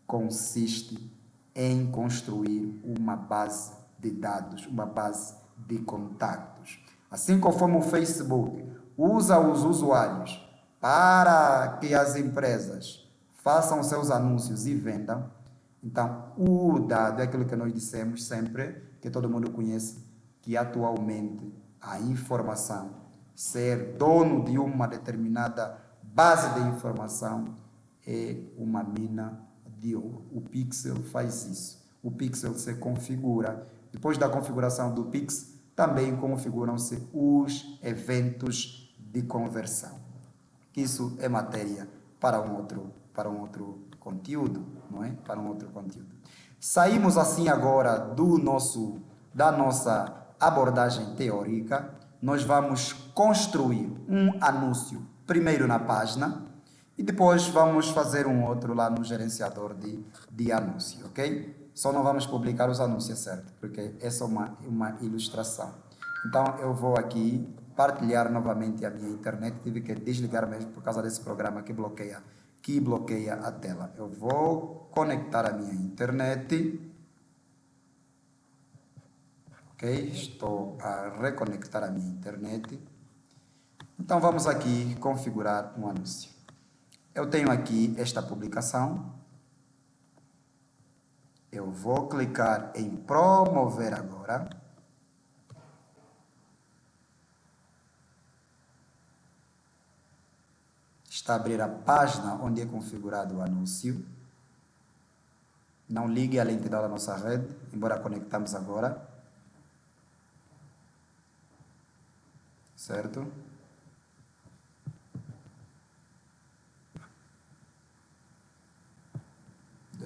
consiste em construir uma base de dados, uma base de contactos. Assim como o Facebook usa os usuários para que as empresas façam seus anúncios e vendam, então o dado é aquilo que nós dissemos sempre, que todo mundo conhece, que atualmente a informação, ser dono de uma determinada base de informação é uma mina de ouro. O Pixel faz isso. O Pixel se configura. Depois da configuração do Pix, também configuram-se os eventos de conversão. Isso é matéria para um outro conteúdo, não é? Para um outro conteúdo. Saímos assim agora da nossa abordagem teórica. Nós vamos construir um anúncio primeiro na página e depois vamos fazer um outro lá no gerenciador de anúncio, ok? Só não vamos publicar os anúncios, certo? Porque é só uma ilustração. Então eu vou aqui partilhar novamente a minha internet. Tive que desligar mesmo por causa desse programa que bloqueia a tela. Eu vou conectar a minha internet. Ok? Estou a reconectar a minha internet. Então vamos aqui configurar um anúncio. Eu tenho aqui esta publicação. Eu vou clicar em promover agora. Está a abrir a página onde é configurado o anúncio. Não ligue a lentidão da nossa rede, embora conectamos agora. Certo?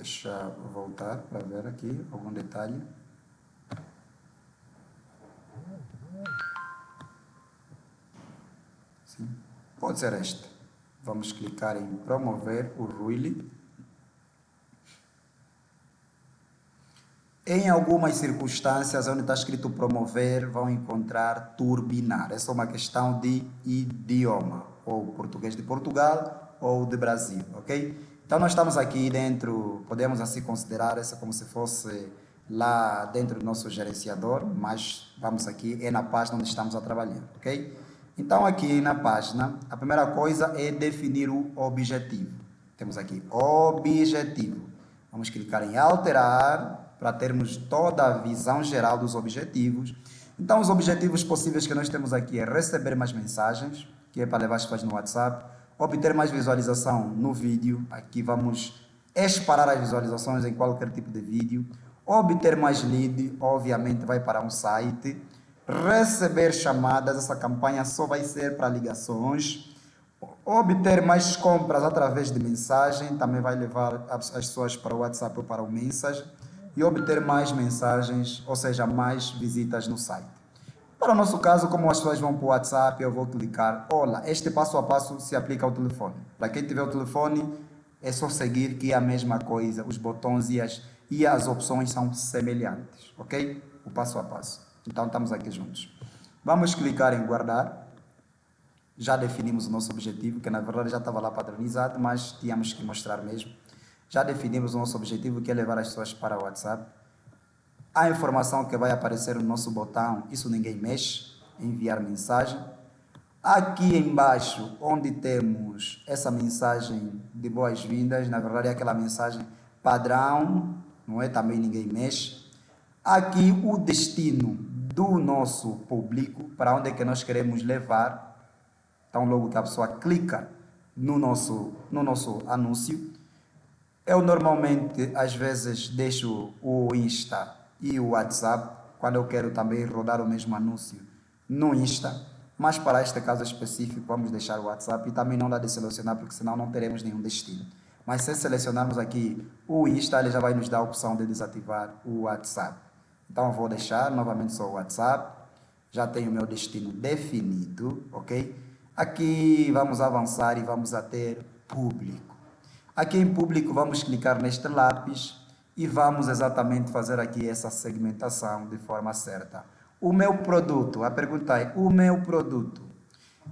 Deixa eu voltar para ver aqui algum detalhe. Sim, pode ser este. Vamos clicar em promover o Ruile. Em algumas circunstâncias, onde está escrito promover, vão encontrar turbinar. É só uma questão de idioma, ou português de Portugal ou de Brasil, ok? Então, nós estamos aqui dentro, podemos assim considerar essa como se fosse lá dentro do nosso gerenciador, mas vamos aqui, é na página onde estamos a trabalhar, ok? Então, aqui na página, a primeira coisa é definir o objetivo. Temos aqui objetivo. Vamos clicar em alterar para termos toda a visão geral dos objetivos. Então, os objetivos possíveis que nós temos aqui é receber mais mensagens, que é para levar as pessoas no WhatsApp, obter mais visualização no vídeo, aqui vamos disparar as visualizações em qualquer tipo de vídeo, obter mais lead, obviamente vai para um site, receber chamadas, essa campanha só vai ser para ligações, obter mais compras através de mensagem, também vai levar as pessoas para o WhatsApp ou para o Message, e obter mais mensagens, ou seja, mais visitas no site. Para o nosso caso, como as pessoas vão para o WhatsApp, eu vou clicar, olha, este passo a passo se aplica ao telefone. Para quem tiver o telefone, é só seguir que é a mesma coisa, os botões e as opções são semelhantes, ok? O passo a passo. Então, estamos aqui juntos. Vamos clicar em guardar. Já definimos o nosso objetivo, que na verdade já estava lá padronizado, mas tínhamos que mostrar mesmo. Já definimos o nosso objetivo, que é levar as pessoas para o WhatsApp. A informação que vai aparecer no nosso botão, isso ninguém mexe, enviar mensagem. Aqui embaixo, onde temos essa mensagem de boas-vindas, na verdade é aquela mensagem padrão, não é? Também ninguém mexe. Aqui o destino do nosso público, para onde é que nós queremos levar. Então, logo que a pessoa clica no nosso anúncio, eu normalmente, às vezes, deixo o Insta e o WhatsApp, quando eu quero também rodar o mesmo anúncio no Insta, mas para este caso específico, vamos deixar o WhatsApp e também não dá de selecionar, porque senão não teremos nenhum destino. Mas se selecionarmos aqui o Insta, ele já vai nos dar a opção de desativar o WhatsApp. Então, eu vou deixar novamente só o WhatsApp, já tenho o meu destino definido, ok? Aqui vamos avançar e vamos a ter público. Aqui em público vamos clicar neste lápis e vamos exatamente fazer aqui essa segmentação de forma certa. O meu produto, a pergunta é, o meu produto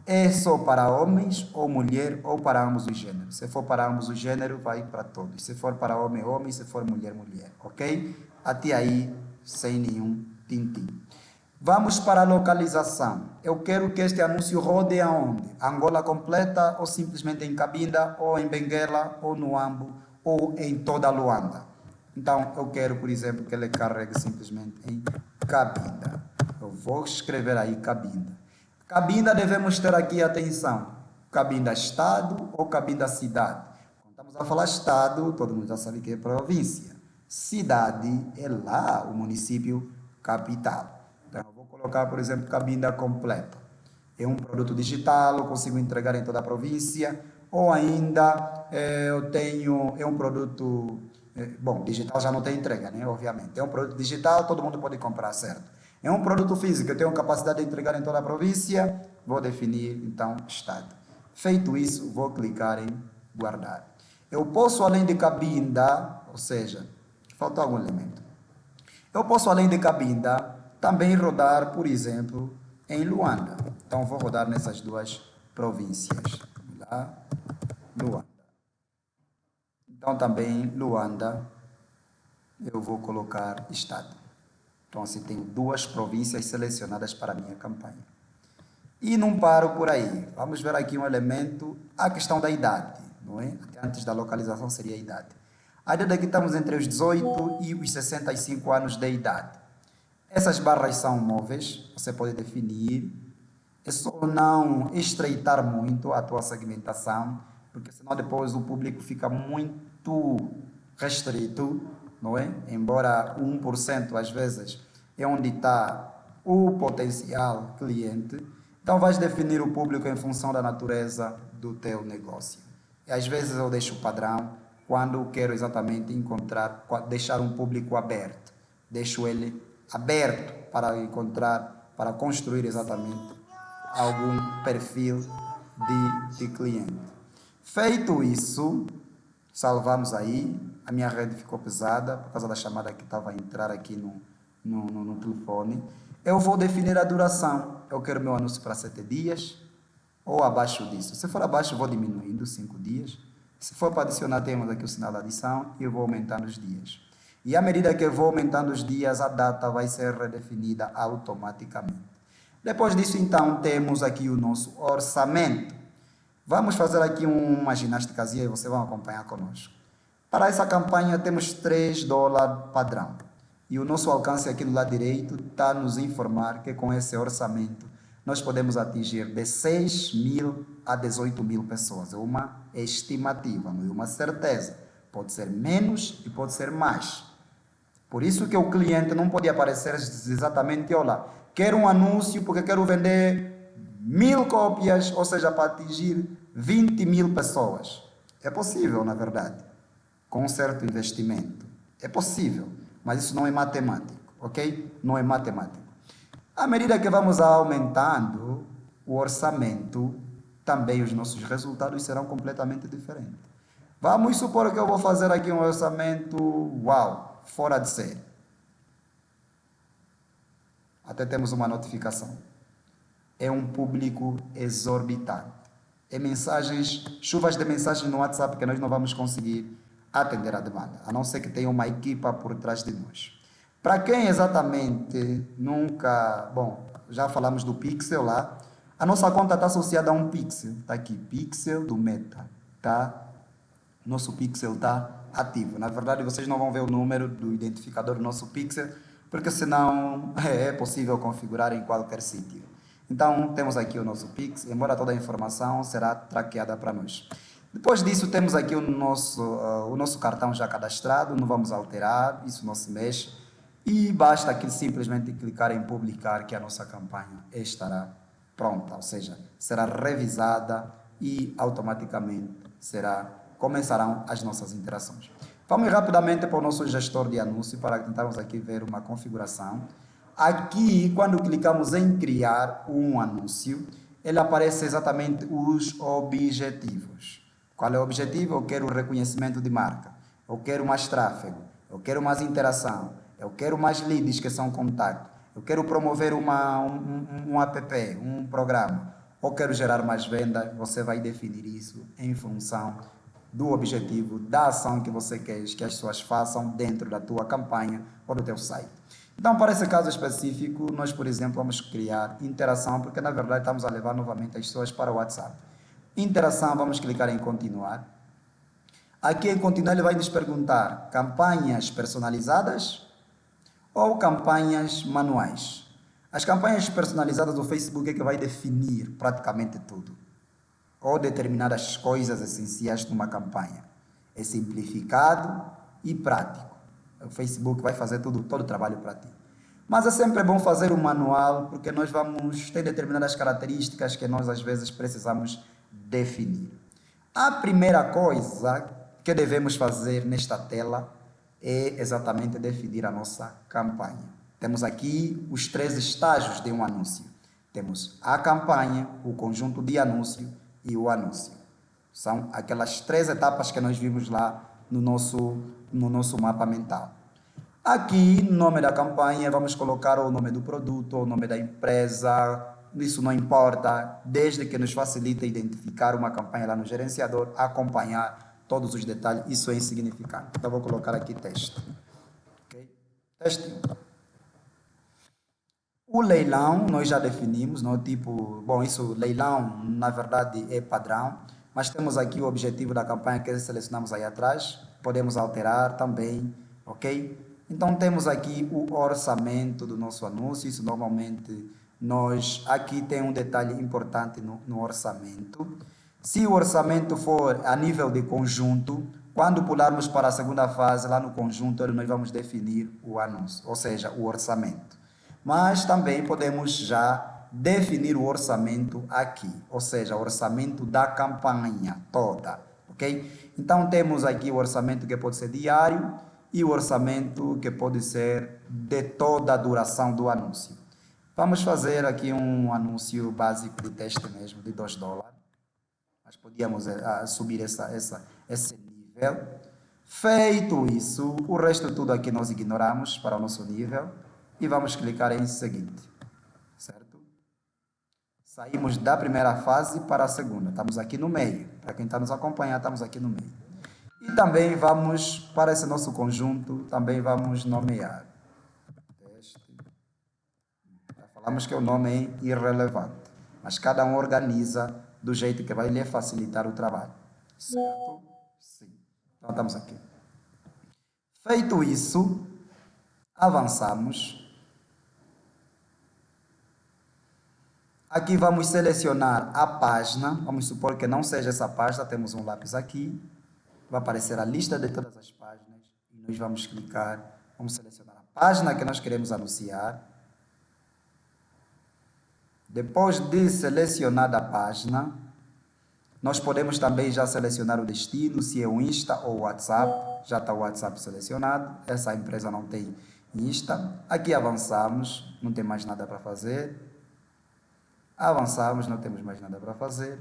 é só para homens ou mulher ou para ambos os gêneros? Se for para ambos os gêneros, vai para todos. Se for para homem, homem, se for mulher, mulher, ok? Até aí, sem nenhum tintim. Vamos para a localização. Eu quero que este anúncio rode aonde? Angola completa ou simplesmente em Cabinda ou em Benguela ou no Ambo ou em toda Luanda. Então eu quero, por exemplo, que ele carregue simplesmente em Cabinda. Eu vou escrever aí Cabinda. Cabinda devemos ter aqui atenção. Cabinda estado ou Cabinda cidade? Quando estamos a falar estado, todo mundo já sabe que é província. Cidade é lá o município capital. Então, eu vou colocar, por exemplo, Cabinda completa. É um produto digital, eu consigo entregar em toda a província, ou ainda é um produto, bom, digital já não tem entrega, né? Obviamente. É um produto digital, todo mundo pode comprar, certo? É um produto físico, eu tenho capacidade de entregar em toda a província, vou definir, então, estado. Feito isso, vou clicar em guardar. Eu posso, além de Cabinda, ou seja, faltou algum elemento. Eu posso, além de Cabinda, também rodar, por exemplo, em Luanda. Então, vou rodar nessas duas províncias. Lá, Luanda. Então, também Luanda, eu vou colocar estado. Então, assim, tenho duas províncias selecionadas para a minha campanha. E não paro por aí. Vamos ver aqui um elemento, a questão da idade, não é? Até antes da localização seria a idade. A idade aqui estamos entre os 18 e os 65 anos de idade. Essas barras são móveis, você pode definir. É só não estreitar muito a tua segmentação, porque senão depois o público fica muito restrito, não é? Embora 1% às vezes é onde está o potencial cliente. Então vais definir o público em função da natureza do teu negócio. E às vezes eu deixo o padrão, quando eu quero exatamente encontrar, deixar um público aberto. Deixo ele aberto para encontrar, para construir exatamente algum perfil de cliente. Feito isso, salvamos aí. A minha rede ficou pesada por causa da chamada que estava a entrar aqui no telefone. Eu vou definir a duração. Eu quero meu anúncio para 7 dias ou abaixo disso. Se for abaixo, vou diminuindo 5 dias. Se for para adicionar, temos aqui o sinal de adição e eu vou aumentando os dias. E à medida que eu vou aumentando os dias, a data vai ser redefinida automaticamente. Depois disso, então, temos aqui o nosso orçamento. Vamos fazer aqui uma ginástica e vocês vão acompanhar conosco. Para essa campanha, temos $3 padrão. E o nosso alcance aqui no lado direito está a nos informar que com esse orçamento nós podemos atingir de 6.000 a 18.000 pessoas. É uma estimativa, não é uma certeza. Pode ser menos e pode ser mais. Por isso que o cliente não pode aparecer exatamente, olha, quero um anúncio porque quero vender 1.000 cópias, ou seja, para atingir 20.000 pessoas. É possível, na verdade, com um certo investimento. É possível, mas isso não é matemático, ok? Não é matemático. À medida que vamos aumentando o orçamento, também os nossos resultados serão completamente diferentes. Vamos supor que eu vou fazer aqui um orçamento, uau, fora de série. Até temos uma notificação. É um público exorbitante. É mensagens, chuvas de mensagens no WhatsApp que nós não vamos conseguir atender a demanda, a não ser que tenha uma equipa por trás de nós. Para quem exatamente nunca... Bom, já falamos do Pixel lá. A nossa conta está associada a um Pixel. Está aqui, Pixel do Meta. Tá? Nosso Pixel está ativo. Na verdade, vocês não vão ver o número do identificador do nosso Pixel, porque senão é possível configurar em qualquer sítio. Então, temos aqui o nosso Pixel, embora toda a informação será traqueada para nós. Depois disso, temos aqui o nosso cartão já cadastrado, não vamos alterar, isso não se mexe. E basta aqui simplesmente clicar em publicar que a nossa campanha estará pronta, ou seja, será revisada e automaticamente começarão as nossas interações. Vamos rapidamente para o nosso gestor de anúncio para tentarmos aqui ver uma configuração. Aqui, quando clicamos em criar um anúncio, ele aparece exatamente os objetivos. Qual é o objetivo? Eu quero reconhecimento de marca, eu quero mais tráfego, eu quero mais interação, eu quero mais leads que são contato, eu quero promover um app, um programa, ou quero gerar mais venda. Você vai definir isso em função do objetivo, da ação que você quer que as pessoas façam dentro da tua campanha ou do teu site. Então, para esse caso específico, nós, por exemplo, vamos criar interação, porque na verdade estamos a levar novamente as pessoas para o WhatsApp. Interação, vamos clicar em continuar. Aqui em continuar ele vai nos perguntar campanhas personalizadas ou campanhas manuais. As campanhas personalizadas do Facebook é que vai definir praticamente tudo, ou determinadas coisas essenciais numa campanha. É simplificado e prático. O Facebook vai fazer todo o trabalho para ti. Mas é sempre bom fazer o manual, porque nós vamos ter determinadas características que nós às vezes precisamos definir. A primeira coisa que devemos fazer nesta tela é exatamente definir a nossa campanha. Temos aqui os 3 estágios de um anúncio. Temos a campanha, o conjunto de anúncio e o anúncio. São aquelas 3 etapas que nós vimos lá no nosso mapa mental. Aqui, no nome da campanha, vamos colocar o nome do produto, o nome da empresa. Isso não importa, desde que nos facilite identificar uma campanha lá no gerenciador, acompanhar todos os detalhes, isso é insignificante. Então, vou colocar aqui texto. Okay? Texto. O leilão, nós já definimos, não? Tipo, bom, isso, leilão, na verdade, é padrão, mas temos aqui o objetivo da campanha que selecionamos aí atrás, podemos alterar também, ok? Então, temos aqui o orçamento do nosso anúncio, isso normalmente aqui tem um detalhe importante no orçamento. Se o orçamento for a nível de conjunto, quando pularmos para a segunda fase, lá no conjunto, nós vamos definir o anúncio, ou seja, o orçamento. Mas também podemos já definir o orçamento aqui, ou seja, o orçamento da campanha toda, ok? Então temos aqui o orçamento que pode ser diário e o orçamento que pode ser de toda a duração do anúncio. Vamos fazer aqui um anúncio básico de teste mesmo, de $2. Mas podíamos subir esse nível. Feito isso, o resto tudo aqui nós ignoramos para o nosso nível e vamos clicar em seguinte, certo? Saímos da primeira fase para a segunda, estamos aqui no meio. Para quem está nos acompanhando, estamos aqui no meio. E também vamos, para esse nosso conjunto, também vamos nomear. Já falamos que o nome é irrelevante, mas cada um organiza do jeito que vai lhe facilitar o trabalho. Certo? Sim. Então, estamos aqui. Feito isso, avançamos. Aqui vamos selecionar a página. Vamos supor que não seja essa página. Temos um lápis aqui. Vai aparecer a lista de todas as páginas. E nós vamos clicar. Vamos selecionar a página que nós queremos anunciar. Depois de selecionada a página, nós podemos também já selecionar o destino, se é o Insta ou o WhatsApp. Já está o WhatsApp selecionado. Essa empresa não tem Insta. Aqui avançamos, não tem mais nada para fazer. Avançamos, não temos mais nada para fazer.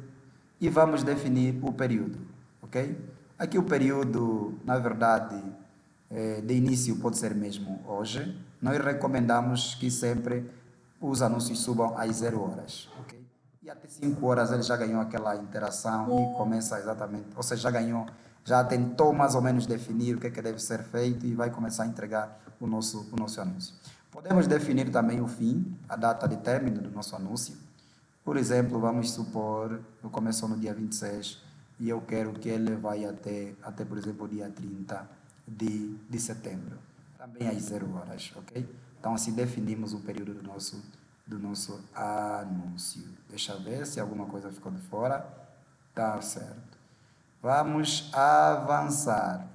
E vamos definir o período, ok? Aqui o período, na verdade, de início pode ser mesmo hoje. Nós recomendamos que sempre os anúncios subam às 0 horas, ok? E até 5 horas ele já ganhou aquela interação e começa exatamente, ou seja, já tentou mais ou menos definir o que deve ser feito e vai começar a entregar o nosso anúncio. Podemos definir também o fim, a data de término do nosso anúncio. Por exemplo, vamos supor, eu começo no dia 26 e eu quero que ele vai até por exemplo, o dia 30 de setembro. Também às 0 horas, ok? Então, assim definimos o período do nosso anúncio. Deixa eu ver se alguma coisa ficou de fora. Tá certo. Vamos avançar.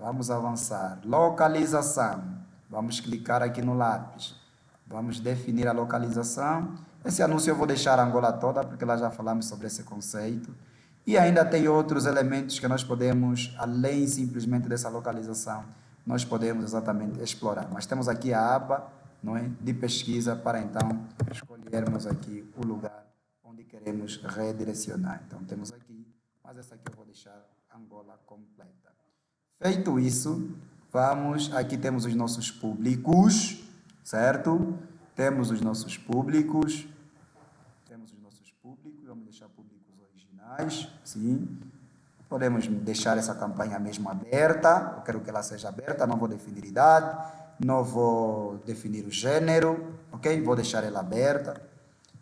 Localização. Vamos clicar aqui no lápis. Vamos definir a localização. Esse anúncio eu vou deixar a Angola toda, porque lá já falamos sobre esse conceito. E ainda tem outros elementos que nós podemos, além simplesmente dessa localização, nós podemos exatamente explorar. Mas temos aqui a aba, não é, de pesquisa para então escolhermos aqui o lugar onde queremos redirecionar. Então temos aqui, mas essa aqui eu vou deixar Angola completa. Feito isso, aqui temos os nossos públicos, certo? Temos os nossos públicos, vamos deixar públicos originais, sim. Podemos deixar essa campanha mesmo aberta, eu quero que ela seja aberta, não vou definir idade, não vou definir o gênero, ok? Vou deixar ela aberta.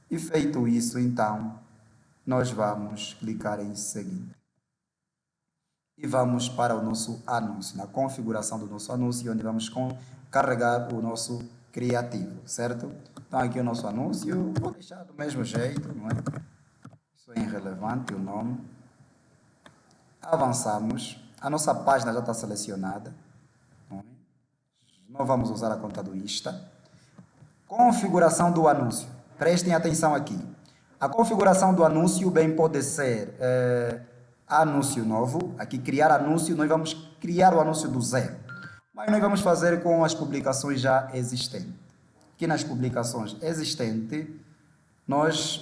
E feito isso, então, nós vamos clicar em seguinte. E vamos para o nosso anúncio, na configuração do nosso anúncio, onde vamos carregar o nosso criativo, certo? Então, aqui o nosso anúncio, vou deixar do mesmo jeito, não é? Isso é irrelevante, o nome. Avançamos, a nossa página já está selecionada, não é? Não vamos usar a conta do Insta. Configuração do anúncio, prestem atenção aqui. A configuração do anúncio bem pode ser anúncio novo, aqui criar anúncio, nós vamos criar o anúncio do zero. Mas nós vamos fazer com as publicações já existentes. Aqui nas publicações existentes,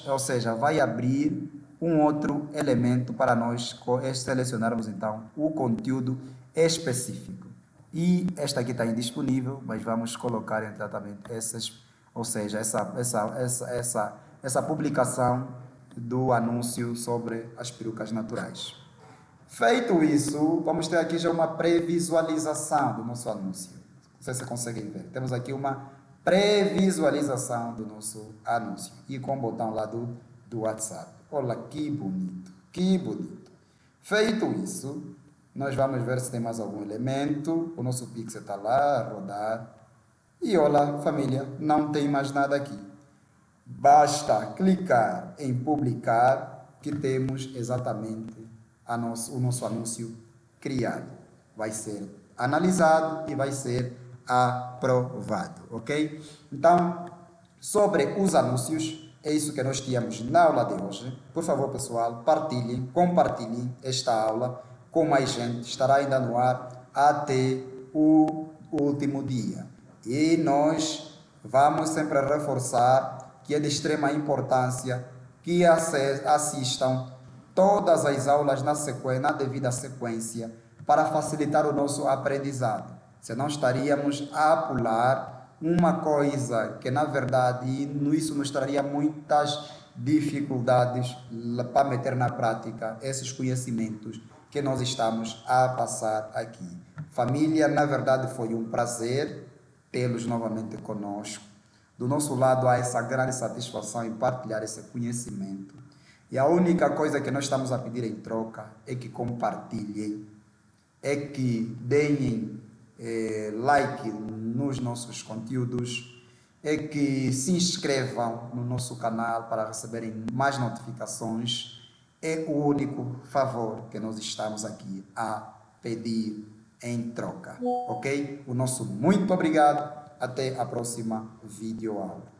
ou seja, vai abrir um outro elemento para nós selecionarmos então o conteúdo específico. E esta aqui está indisponível, mas vamos colocar exatamente essa publicação do anúncio sobre as perucas naturais. Feito isso, vamos ter aqui já uma pré-visualização do nosso anúncio. Não sei se vocês conseguem ver. Temos aqui uma pré-visualização do nosso anúncio. E com o botão lá do WhatsApp. Olha que bonito, que bonito. Feito isso, nós vamos ver se tem mais algum elemento. O nosso pixel está lá a rodar. E olha, família, não tem mais nada aqui. Basta clicar em publicar que temos exatamente o nosso anúncio criado. Vai ser analisado e vai ser aprovado, ok? Então, sobre os anúncios, é isso que nós tínhamos na aula de hoje. Por favor, pessoal, compartilhem esta aula com mais gente, estará ainda no ar até o último dia. E nós vamos sempre reforçar que é de extrema importância que assistam todas as aulas na devida sequência para facilitar o nosso aprendizado. Senão estaríamos a pular uma coisa que, na verdade, isso nos traria muitas dificuldades para meter na prática esses conhecimentos que nós estamos a passar aqui. Família, na verdade, foi um prazer tê-los novamente conosco. Do nosso lado, há essa grande satisfação em partilhar esse conhecimento. E a única coisa que nós estamos a pedir em troca é que compartilhem, é que deem like nos nossos conteúdos, é que se inscrevam no nosso canal para receberem mais notificações. É o único favor que nós estamos aqui a pedir em troca, ok? O nosso muito obrigado. Até a próxima videoaula.